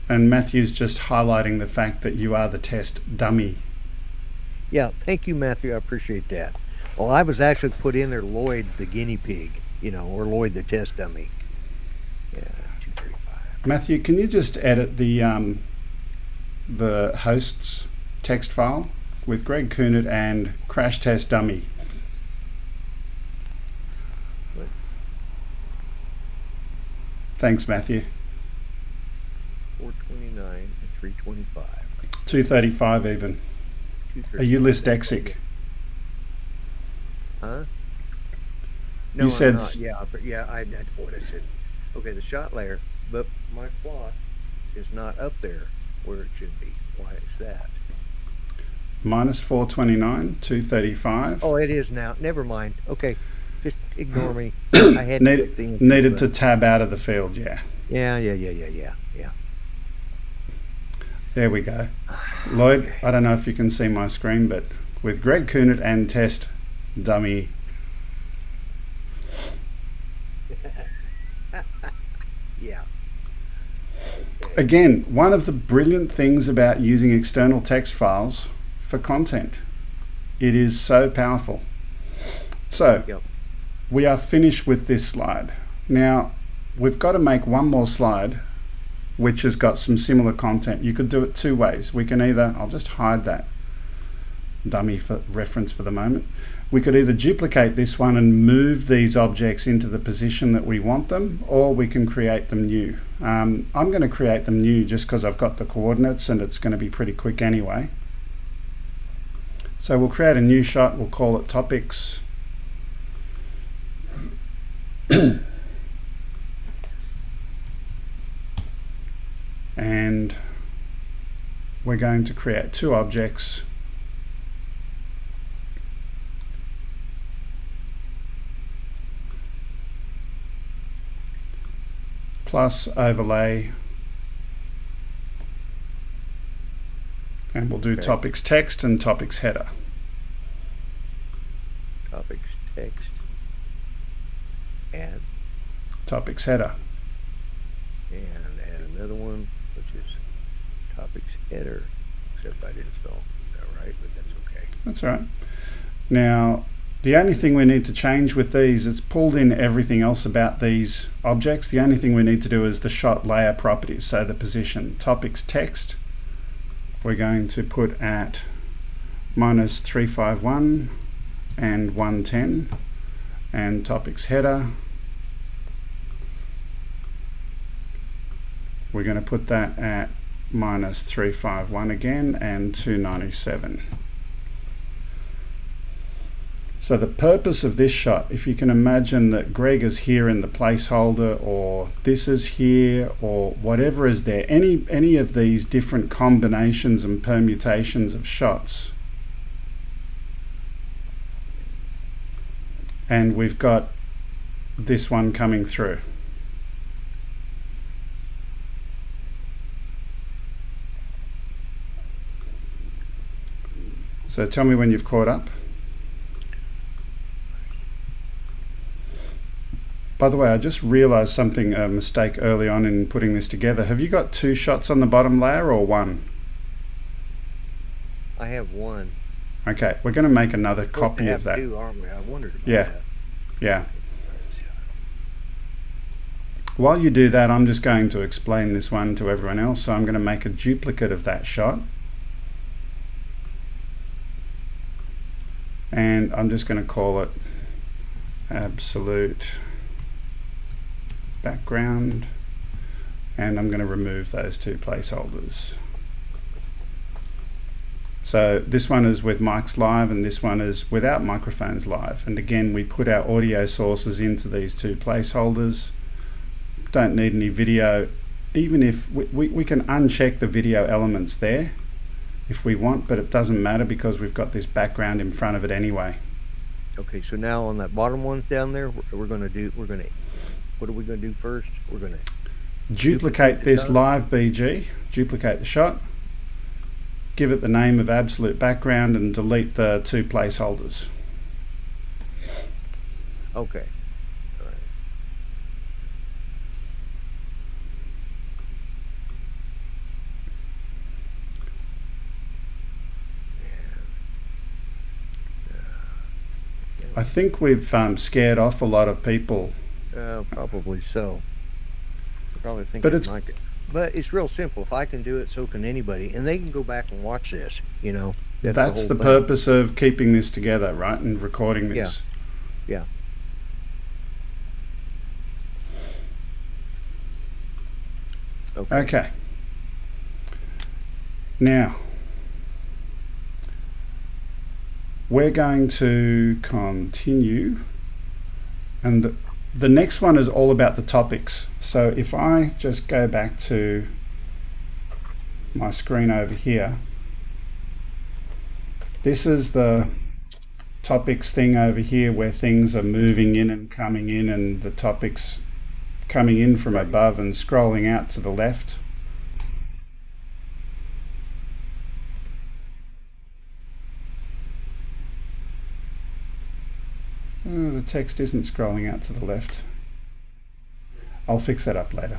And Matthew's just highlighting the fact that you are the test dummy. Yeah, thank you, Matthew. I appreciate that. Well, I was actually put in there Lloyd the guinea pig, or Lloyd the test dummy. Yeah, 235. Matthew, can you just edit the hosts text file with Greg Kuhnert and crash test dummy? Thanks, Matthew. 429 and 325. 235 even. Are you dyslexic? Huh? No, You said- I'm not. Yeah, but yeah, I what I said. Okay, the shot layer, but my plot is not up there where it should be. Why is that? Minus 429, 235. Oh, it is now. Never mind. Okay, just ignore me. I had to click the enter Needed to button. tab out of the field, yeah. Yeah. There we go. Lloyd, I don't know if you can see my screen, but with Greg Kuhnert and test dummy. Yeah. Again, one of the brilliant things about using external text files for content. It is so powerful. So, Yep. we are finished with this slide. Now, we've got to make one more slide which has got some similar content. You could do it two ways. We can either, I'll just hide that dummy for reference for the moment. We could either duplicate this one and move these objects into the position that we want them, or we can create them new. I'm going to create them new just because I've got the coordinates and it's going to be pretty quick anyway. So we'll create a new shot, we'll call it topics. And we're going to create two objects. Plus overlay. And we'll do topics text and topics header. Topics text. Add. Topics header. And add another one, which is topics header. Except I didn't spell that right, but that's okay. That's all right. Now, the only thing we need to change with these, it's pulled in everything else about these objects. The only thing we need to do is the shot layer properties. So the position, topics text, we're going to put at minus 351 and 110, and topics header, we're going to put that at minus 351 again and 297. So the purpose of this shot, if you can imagine that Greg is here in the placeholder, or this is here, or whatever is there, any of these different combinations and permutations of shots. And we've got this one coming through. So tell me when you've caught up. By the way, I just realized something, a mistake early on in putting this together. Have you got two shots on the bottom layer or one? I have one. Okay, we're going to make another copy of that. Two, aren't we? I wondered about Yeah. that. Yeah. While you do that, I'm just going to explain this one to everyone else. So I'm going to make a duplicate of that shot. And I'm just going to call it absolute background, and I'm going to remove those two placeholders. So this one is with mics live and this one is without microphones live, and again we put our audio sources into these two placeholders. Don't need any video, even if we can uncheck the video elements there if we want, but it doesn't matter because we've got this background in front of it anyway. Okay, so now on that bottom one down there, what are we going to do first? We're going to duplicate this shot. live BG, duplicate the shot, give it the name of absolute background, and delete the two placeholders. Okay. All right. I think we've scared off a lot of people. Probably so. I probably think But they it's- like it. But it's real simple. If I can do it, so can anybody, and they can go back and watch this. You know, That's the whole thing. purpose of keeping this together, right, and recording this. Yeah. Okay. Now, we're going to continue, and the next one is all about the topics. So if I just go back to my screen over here, this is the topics thing over here where things are moving in and coming in, and the topics coming in from above and scrolling out to the left. Oh, the text isn't scrolling out to the left. I'll fix that up later.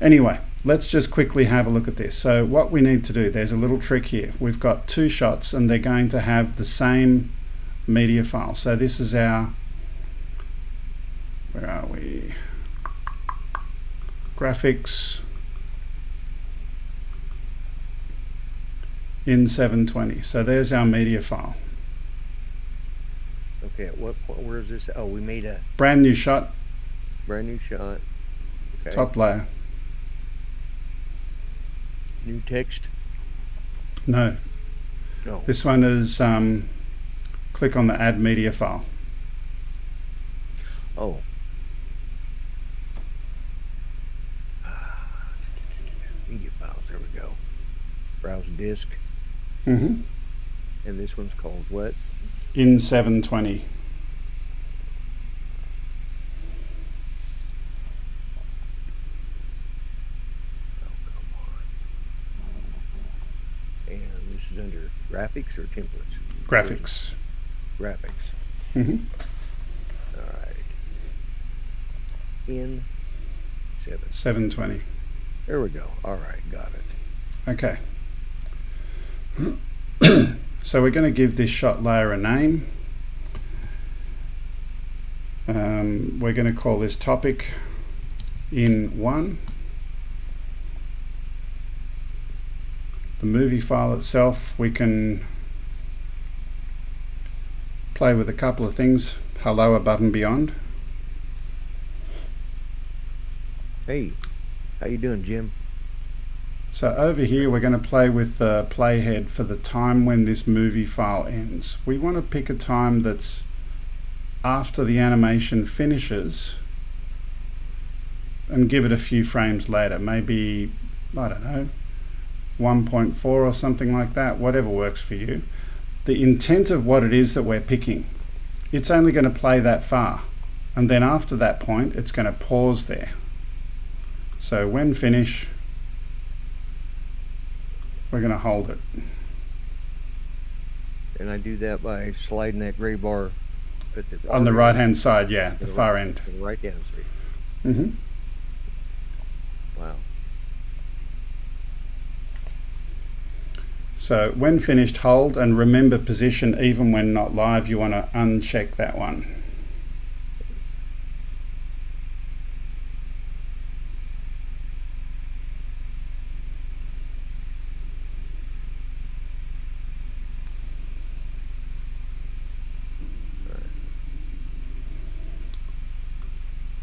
Anyway, let's just quickly have a look at this. So what we need to do, there's a little trick here. We've got two shots and they're going to have the same media file. So this is our, where are we? Graphics in 720. So there's our media file. Okay, at what point, where is this? Oh, we made a Brand new shot, brand new shot. Okay. top layer. New text. No, No. this one is, click on the add media file. Oh. Media files, there we go. Browse disk. Mm-hmm. And this one's called what? In 720. Oh, come on. And this is under graphics or templates? Graphics. Graphics. Mm-hmm. All right. In 720. There we go. All right, got it. Okay. So we're going to give this shot layer a name. We're going to call this topic in 1. The movie file itself, we can play with a couple of things. Hello, above and beyond. Hey, how you doing, Jim? So over here we're going to play with the playhead for the time when this movie file ends. We want to pick a time that's after the animation finishes and give it a few frames later. Maybe, I don't know, 1.4 or something like that, whatever works for you. The intent of what it is that we're picking, it's only going to play that far. And then after that point, it's going to pause there. So when finish, we're going to hold it. And I do that by sliding that gray bar at the On the far right end, hand side, yeah, the far right, end. to the right hand side. Mm-hmm. Wow. So when finished, hold, and remember position even when not live. You want to uncheck that one.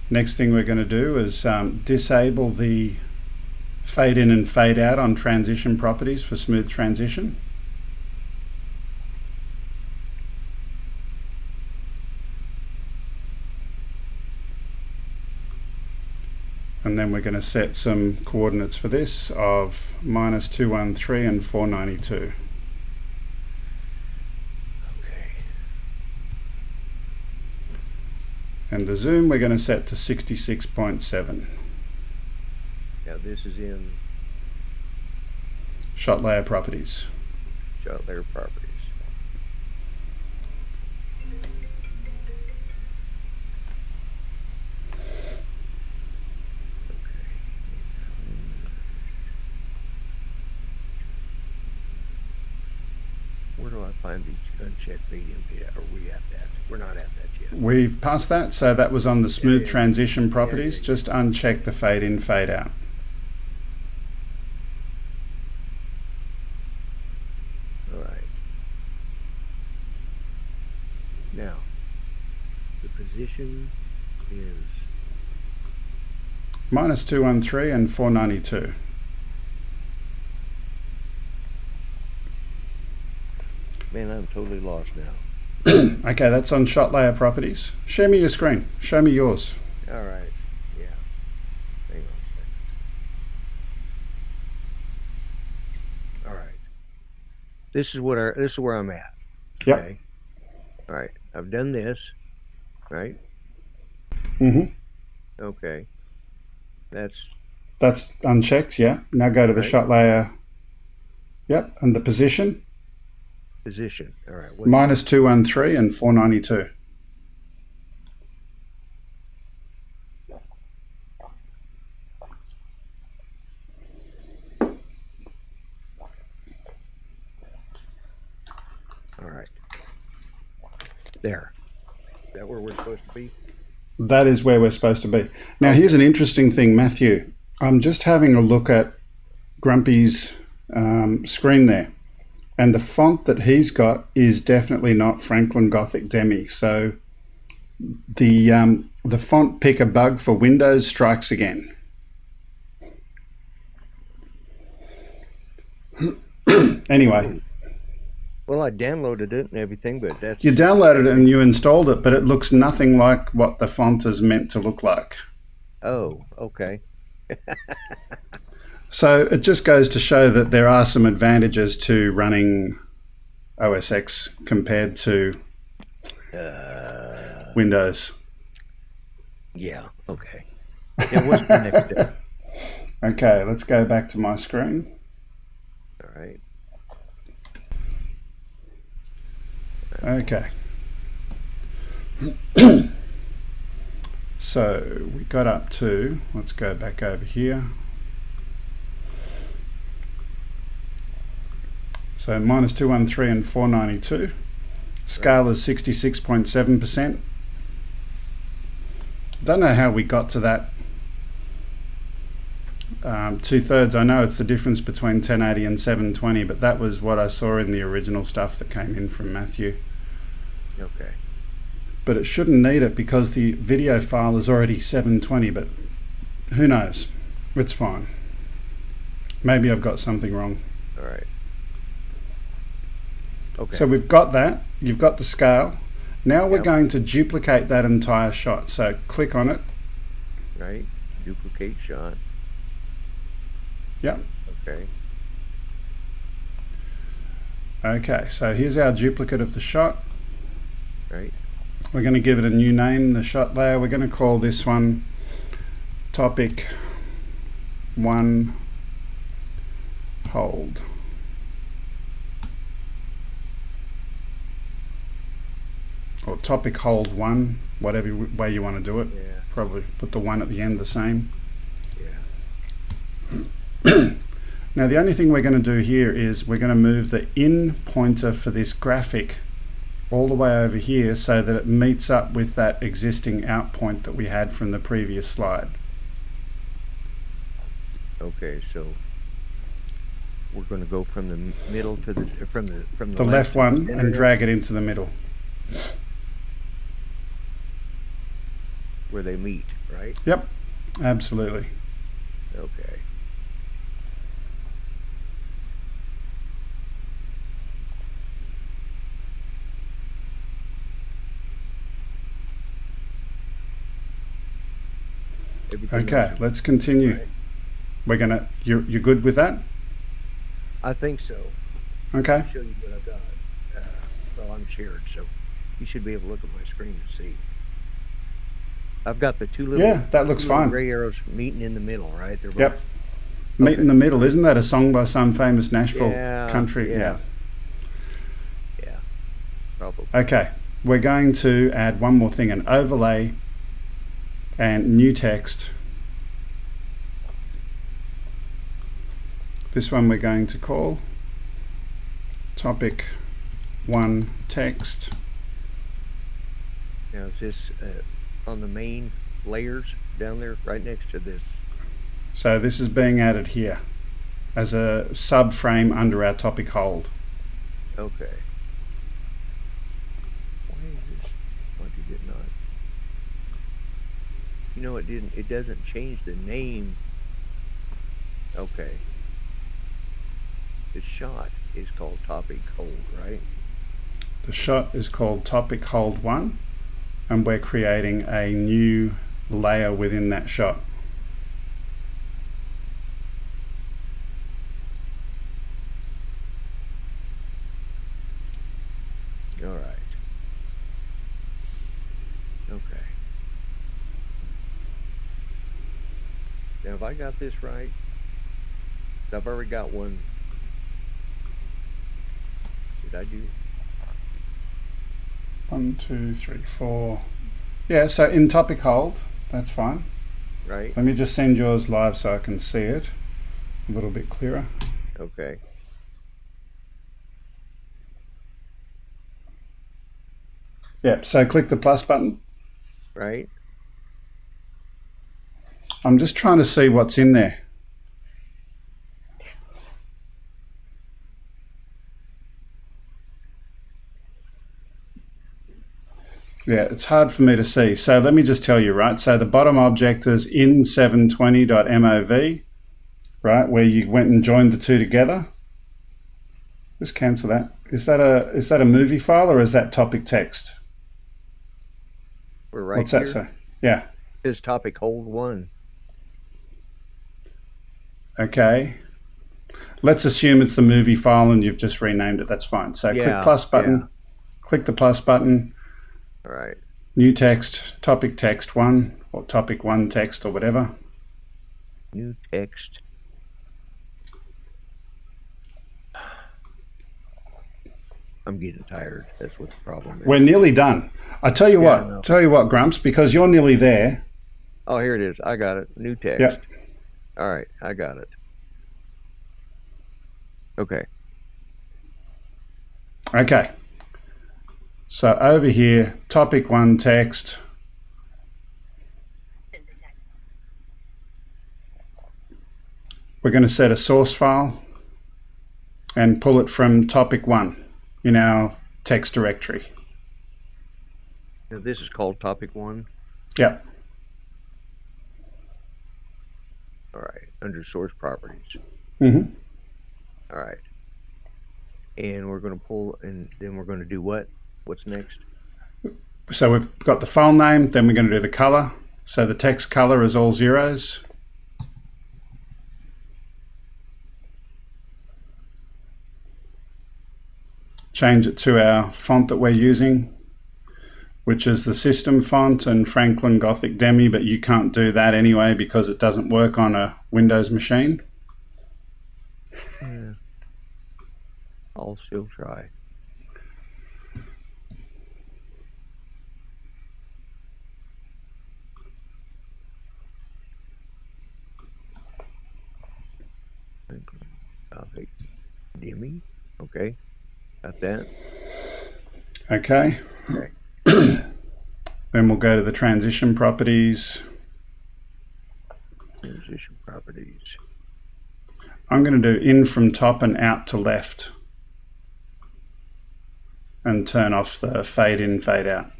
Next thing we're going to do is disable the fade in and fade out on transition properties for smooth transition. And then we're going to set some coordinates for this of -213 and 492. Okay. And the zoom we're going to set to 66.7. Now this is in Shot layer properties. shot layer properties. Where do I find the unchecked fade in fade out? Are we at that? We're not at that yet. We've passed that, so that was on the smooth yeah. transition properties. Yeah. Just uncheck the fade in, fade out. All right. Now, the position is minus 213 and 492. Man, I'm totally lost now. Okay, that's on shot layer properties. Share me your screen. Show me yours. All right. Yeah. Hang on a second. All right. This is where I'm at. Yep. Okay. All right. I've done this. Right. Mm-hmm. Okay. That's unchecked, yeah. Now go to the right. shot layer. Yep, and the position. Position. All right. Minus 213 and 492. All right. There. Is that where we're supposed to be? That is where we're supposed to be. Now, here's an interesting thing, Matthew. I'm just having a look at Grumpy's screen there. And the font that he's got is definitely not Franklin Gothic Demi. So the font picker bug for Windows strikes again. Anyway. Well, I downloaded it and everything, but that's... You downloaded it and you installed it, but it looks nothing like what the font is meant to look like. Oh, okay. So it just goes to show that there are some advantages to running OS X compared to Windows. Yeah, okay. Yeah, what's the next step? Okay, let's go back to my screen. All right. Okay. So we got up to, let's go back over here. So minus 213 and 492. Scale is 66.7%. Don't know how we got to that 2/3. I know it's the difference between 1080 and 720, but that was what I saw in the original stuff that came in from Matthew. Okay. But it shouldn't need it because the video file is already 720, but who knows? It's fine. Maybe I've got something wrong. All right. Okay. So we've got that. You've got the scale. Now we're going to duplicate that entire shot. So click on it. Right. Duplicate shot. Yep. Okay. Okay, so here's our duplicate of the shot. Right. We're going to give it a new name, the shot layer. We're going to call this one topic 1 hold. Or topic hold 1, whatever way you want to do it. Yeah. Probably put the 1 at the end the same. Yeah. Now the only thing we're going to do here is we're going to move the in pointer for this graphic all the way over here so that it meets up with that existing out point that we had from the previous slide. Okay, so we're going to go from the middle to the from the left one and drag it into the middle. Where they meet, right? Yep, absolutely. Okay. Okay, let's continue. Right. We're gonna. You're good with that? I think so. Okay. I'll show you what I've got. Well, I'm shared, so you should be able to look at my screen and see. I've got the two little. Yeah, that looks fine. Gray arrows meeting in the middle, right? They're both. Yep. Meet in the middle. Isn't that a song by some famous Nashville country? Yeah. Yeah. Probably. Okay. We're going to add one more thing, an overlay and new text. This one we're going to call topic 1 text. Now is this on the main layers down there right next to this? So this is being added here as a subframe under our topic hold. Okay. Why is this? Why did it not? You know, it doesn't change the name. Okay. The shot is called topic hold, right? The shot is called topic hold 1, and we're creating a new layer within that shot. All right. Okay. Now, have I got this right? I've already got one. Did I do? 1, 2, 3, 4. Yeah, so in topic hold, that's fine. Right. Let me just send yours live so I can see it a little bit clearer. Okay. Yeah, so click the plus button. Right. I'm just trying to see what's in there. Yeah, it's hard for me to see. So let me just tell you, right? So the bottom object is in 720.mov, right? Where you went and joined the two together. Just cancel that. Is that a movie file or is that topic text? We're right What's here. that say? Yeah. This topic hold 1. Okay. Let's assume it's the movie file and you've just renamed it. That's fine. So click plus button. Yeah. Click the plus button. All right. New text, topic text 1 or topic 1 text or whatever. New text. I'm getting tired. That's what the problem is. We're nearly done. I tell you what, Grumps, because you're nearly there. Oh, here it is. I got it. New text. Yep. All right. I got it. Okay. Okay. So over here, topic 1 text. We're going to set a source file and pull it from topic 1 in our text directory. Now this is called topic 1. Yep. All right. Under source properties. Mm-hmm. All right. And we're going to pull, and then we're going to do what? What's next? So we've got the file name, then we're going to do the color. So the text color is all zeros. Change it to our font that we're using, which is the system font and Franklin Gothic Demi, but you can't do that anyway because it doesn't work on a Windows machine. Yeah. I'll still try. Gothic Demi. Okay. Got that. Okay. Okay. Then we'll go to the transition properties. Transition properties. I'm going to do in from top and out to left and turn off the fade in, fade out.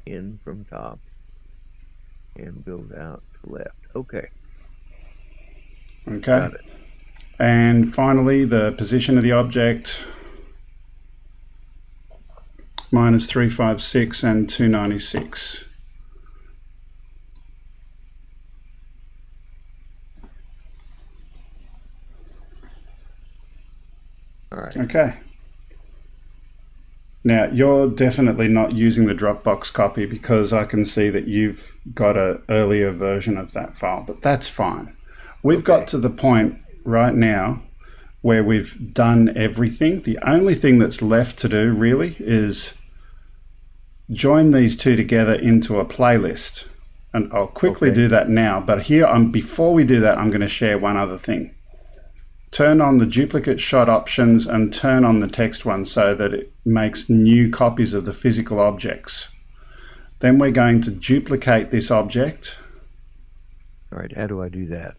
In from top and build out to left. Okay. Okay. Got it. And finally, the position of the object, -356 and 296. All right. Okay. Now, you're definitely not using the Dropbox copy because I can see that you've got an earlier version of that file, but that's fine. We've got to the point right now where we've done everything. The only thing that's left to do really is join these two together into a playlist. And I'll quickly do that now, but here, before we do that, I'm going to share one other thing. Turn on the duplicate shot options and turn on the text one so that it makes new copies of the physical objects. Then we're going to duplicate this object. All right, how do I do that?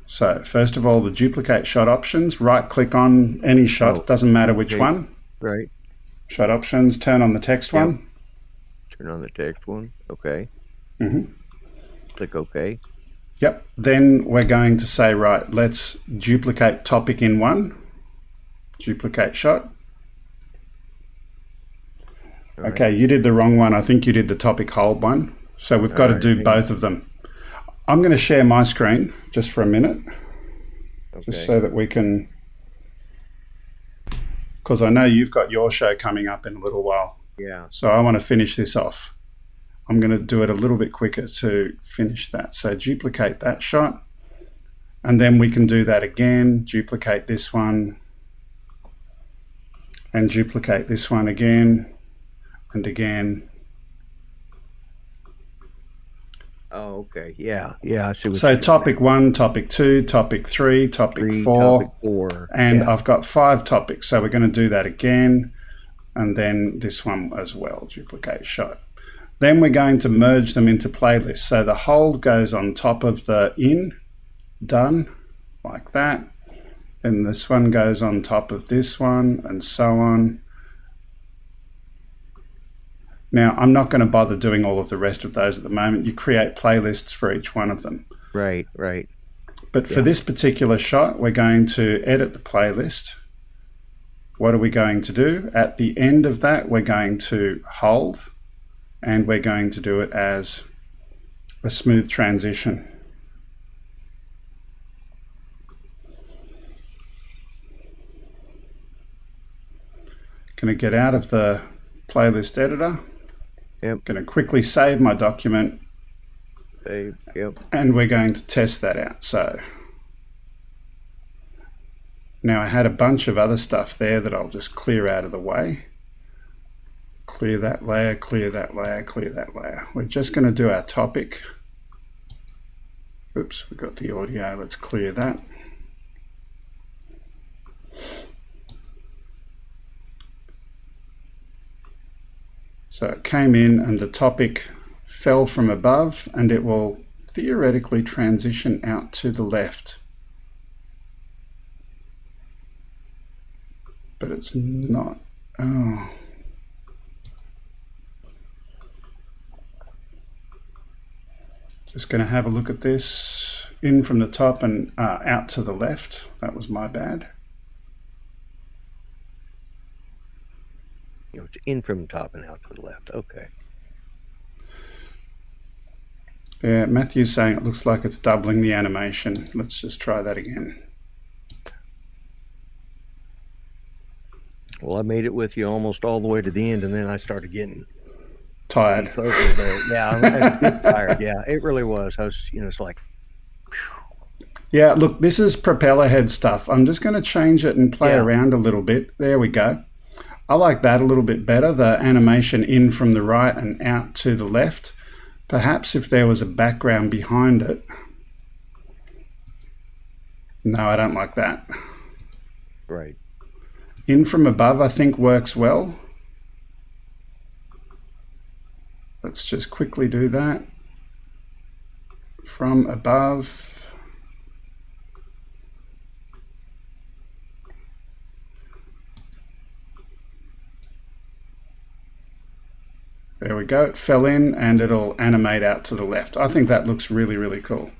So first of all, the duplicate shot options, right click on any shot, doesn't matter which one. Right. Shot options, turn on the text one. Turn on the text one. Okay. Mm-hmm. Click OK. Yep. Then we're going to say, right, let's duplicate topic in one. Duplicate shot. All Okay, right. you did the wrong one. I think you did the topic hold one. So we've got to do both of them. I'm going to share my screen just for a minute, just so that we can, because I know you've got your show coming up in a little while. Yeah. So I want to finish this off. I'm going to do it a little bit quicker to finish that. So duplicate that shot, and then we can do that again. Duplicate this one, and duplicate this one again, and again. Oh, okay. Yeah. Yeah. I see what So you're topic 1, topic 2, topic 3, topic 4, topic 4. and Yeah. I've got 5 topics. So we're going to do that again, and then this one as well, duplicate shot. Then we're going to merge them into playlists. So the hold goes on top of the in, done, like that. Then this one goes on top of this one, and so on. Now, I'm not going to bother doing all of the rest of those at the moment. You create playlists for each one of them. Right, right. But for this particular shot, we're going to edit the playlist. What are we going to do? At the end of that, we're going to hold, and we're going to do it as a smooth transition. Going to get out of the playlist editor. Yep. Going to quickly save my document. Save. Yep. And we're going to test that out. So now I had a bunch of other stuff there that I'll just clear out of the way. Clear that layer, clear that layer, clear that layer. We're just going to do our topic. Oops, we've got the audio. Let's clear that. So it came in and the topic fell from above, and it will theoretically transition out to the left. But it's not. Oh. Just going to have a look at this. In from the top and out to the left. That was my bad. It's in from the top and out to the left. Okay. Yeah, Matthew's saying it looks like it's doubling the animation. Let's just try that again. Well, I made it with you almost all the way to the end, and then I started getting Tired. focused there. Yeah, I was getting tired. Yeah, it really was. I was, it's like, Yeah, look, this is propeller head stuff. I'm just going to change it and play around a little bit. There we go. I like that a little bit better, the animation in from the right and out to the left. Perhaps if there was a background behind it. No, I don't like that. right. In from above, I think, works well. Let's just quickly do that. From above. There we go. It fell in and it'll animate out to the left. I think that looks really, really cool.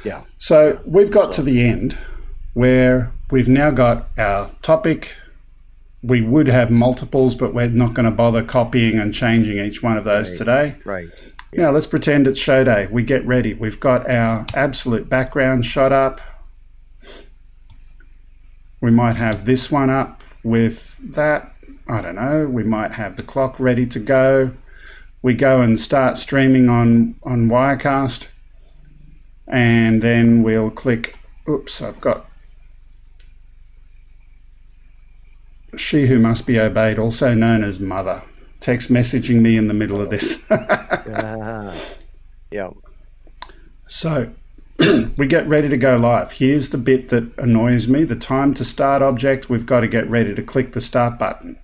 Yeah. So we've got to the end where we've now got our topic. We would have multiples, but we're not going to bother copying and changing each one of those today. Right. Now let's pretend it's show day. We get ready. We've got our absolute background shot up. We might have this one up with that. I don't know. We might have the clock ready to go. We go and start streaming on Wirecast. And then we'll click, oops, I've got She Who Must Be Obeyed, also known as Mother, text messaging me in the middle of this. Yeah. So we get ready to go live. Here's the bit that annoys me. The time to start object, we've got to get ready to click the start button.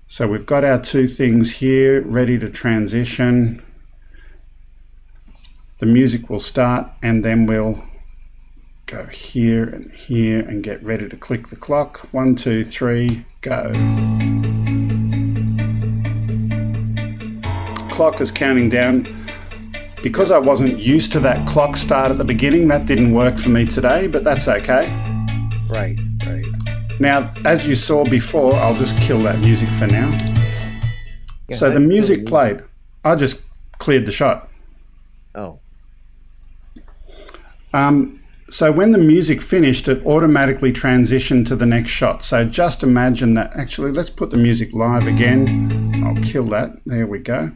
So we've got our two things here ready to transition. The music will start and then we'll go here and get ready to click the clock. 1, 2, 3, go. clock is counting down. Because I wasn't used to that clock start at the beginning, that didn't work for me today, but that's okay. Right. Now, as you saw before, I'll just kill that music for now. Yeah, So the music played. I just cleared the shot. Oh. So when the music finished, it automatically transitioned to the next shot. So just imagine that. Actually, let's put the music live again. I'll kill that. There we go.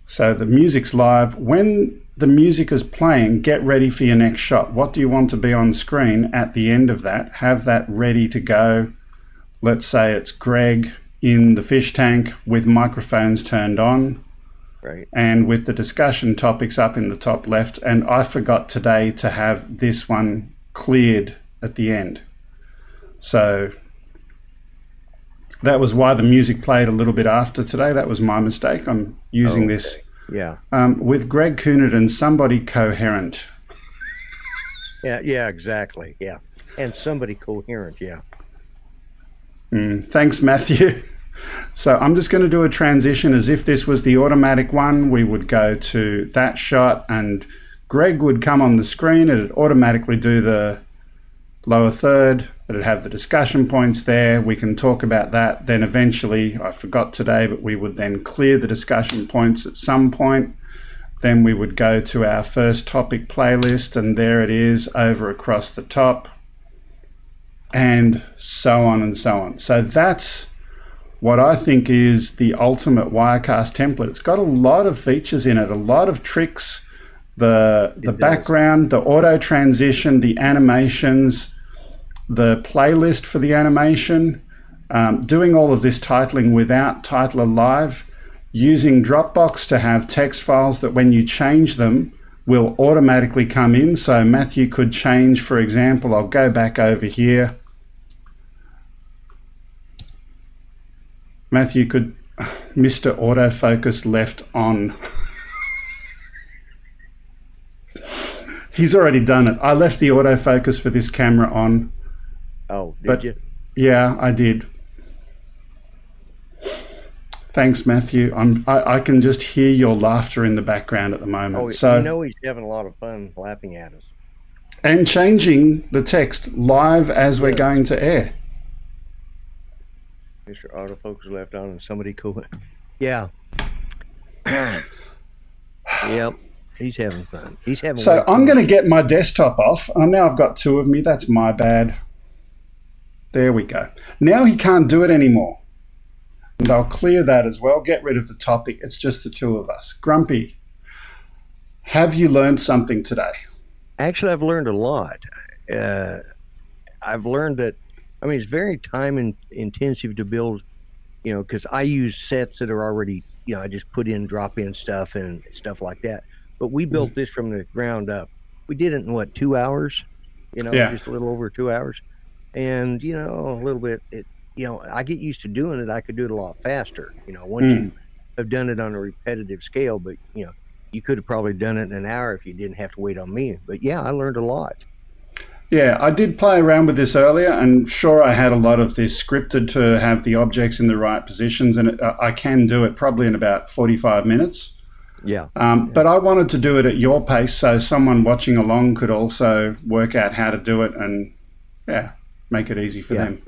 So the music's live. When the music is playing, get ready for your next shot. What do you want to be on screen at the end of that? Have that ready to go. Let's say it's Greg in the fish tank with microphones turned on. Right. And with the discussion topics up in the top left. And I forgot today to have this one cleared at the end. So that was why the music played a little bit after today. That was my mistake. I'm using this with Greg Kuhnert and somebody coherent. Yeah, exactly. Yeah. And somebody coherent, yeah. Thanks, Matthew. So I'm just going to do a transition as if this was the automatic one. We would go to that shot and Greg would come on the screen. It'd automatically do the lower third. It'd have the discussion points there. We can talk about that. Then eventually, I forgot today, but we would then clear the discussion points at some point. Then we would go to our first topic playlist, and there it is over across the top, and so on and so on. So that's what I think is the ultimate Wirecast template. It's got a lot of features in it, a lot of tricks, the background, the auto transition, the animations, the playlist for the animation, doing all of this titling without Titler Live, using Dropbox to have text files that when you change them will automatically come in. So Matthew could change, for example, I'll go back over here. Matthew could, Mr. Autofocus left on. He's already done it. I left the autofocus for this camera on. Oh, did you? Yeah, I did. Thanks, Matthew. I can just hear your laughter in the background at the moment. Oh, so, you know he's having a lot of fun laughing at us. And changing the text live as we're going to air. Mr. Autofocus left on and somebody cool. Yeah. Yep. He's having fun. He's having. So I'm going to get my desktop off. Now I've got two of me. That's my bad. There we go. Now he can't do it anymore. And I'll clear that as well. Get rid of the topic. It's just the two of us. Grumpy, have you learned something today? Actually, I've learned a lot. I've learned that, I mean, it's very time intensive to build, you know, because I use sets that are already, you know, I just put in, drop in stuff and stuff like that. But we built this from the ground up. We did it in, what, 2 hours? You know, just a little over 2 hours. And, you know, a little bit, you know, I get used to doing it. I could do it a lot faster, you know, once you have done it on a repetitive scale. But, you know, you could have probably done it in an hour if you didn't have to wait on me. But, yeah, I learned a lot. Yeah, I did play around with this earlier, and sure, I had a lot of this scripted to have the objects in the right positions, and I can do it probably in about 45 minutes. Yeah. But I wanted to do it at your pace so someone watching along could also work out how to do it and, make it easy for them.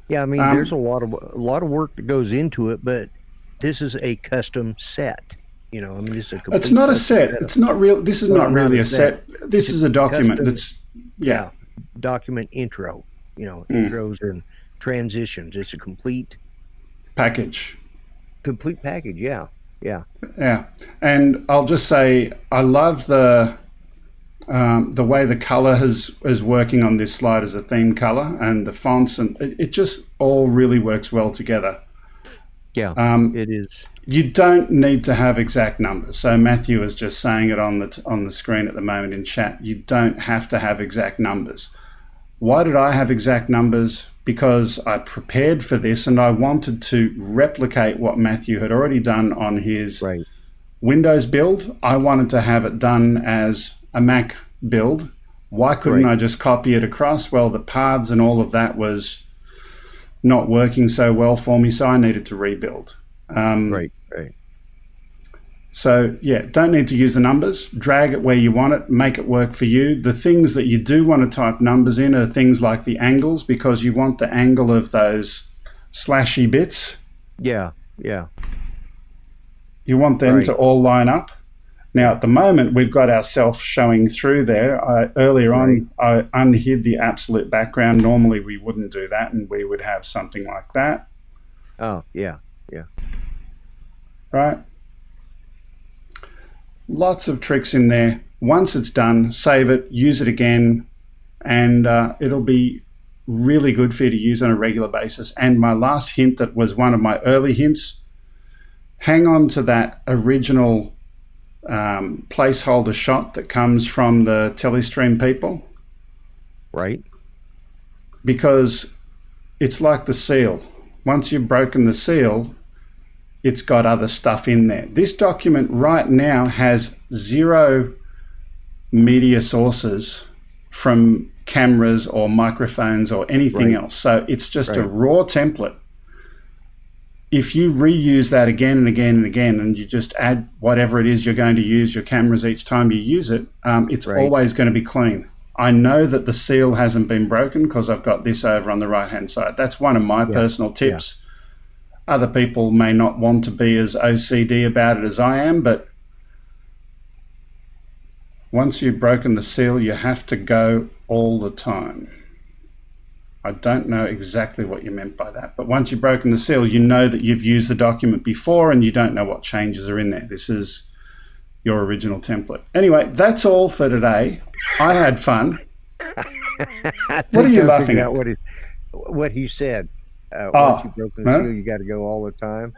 Yeah, I mean, there's a lot of work that goes into it, but this is a custom set. You know, I mean, this is a it's not a set. It's not real. This is not really a set. This is a document. That's document intro. You know, intros and transitions. It's a complete package. Complete package. Yeah. And I'll just say I love the way the color is working on this slide as a theme color, and the fonts, and it just all really works well together. Yeah, it is. You don't need to have exact numbers. So Matthew is just saying it on the screen at the moment in chat. You don't have to have exact numbers. Why did I have exact numbers? Because I prepared for this and I wanted to replicate what Matthew had already done on his Windows build. I wanted to have it done as a Mac build. Why couldn't I just copy it across? Well, the paths and all of that was not working so well for me, so I needed to rebuild. So yeah, don't need to use the numbers. Drag it where you want it, make it work for you. The things that you do want to type numbers in are things like the angles, because you want the angle of those slashy bits. Yeah. You want them to all line up. Now, at the moment, we've got ourselves showing through there. Earlier on, I unhid the absolute background. Normally, we wouldn't do that, and we would have something like that. Oh, yeah. Right? Lots of tricks in there. Once it's done, save it, use it again, and it'll be really good for you to use on a regular basis. And my last hint, that was one of my early hints, hang on to that original placeholder shot that comes from the Telestream people. Right. Because it's like the seal. Once you've broken the seal, it's got other stuff in there. This document right now has 0 media sources from cameras or microphones or anything else. So it's just a raw template. If you reuse that again and again and again, and you just add whatever it is you're going to use, your cameras, each time you use it, it's always going to be clean. I know that the seal hasn't been broken because I've got this over on the right-hand side. That's one of my personal tips. Other people may not want to be as OCD about it as I am, but once you've broken the seal, you have to go all the time. I don't know exactly what you meant by that, but once you've broken the seal, you know that you've used the document before and you don't know what changes are in there. This is your original template. Anyway, that's all for today. I had fun. What are you laughing at? What he said. Once you've broken the seal, you got to go all the time.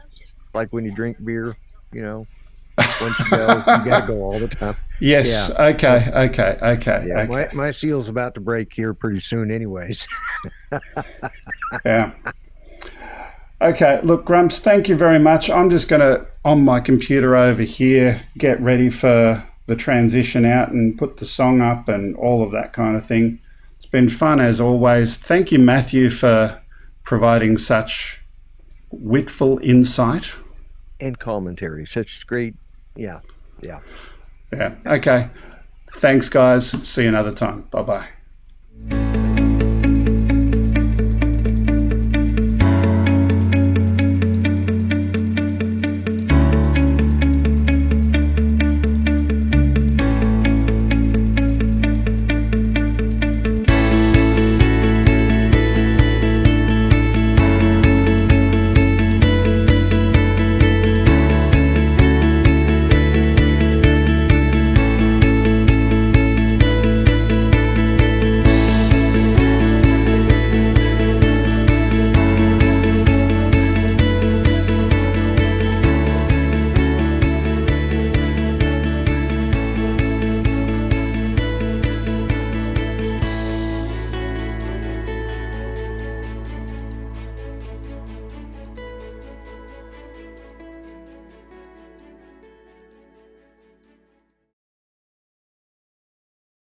Like when you drink beer, once you go, you got to go all the time. Yes. Yeah. Okay. Yeah, okay. My seal's about to break here pretty soon anyways. Yeah. Okay, look, Grumps, thank you very much. I'm just going to, on my computer over here, get ready for the transition out and put the song up and all of that kind of thing. It's been fun as always. Thank you, Matthew, for providing such witful insight. And commentary. Such great, yeah. Okay. Thanks, guys. See you another time. Bye-bye.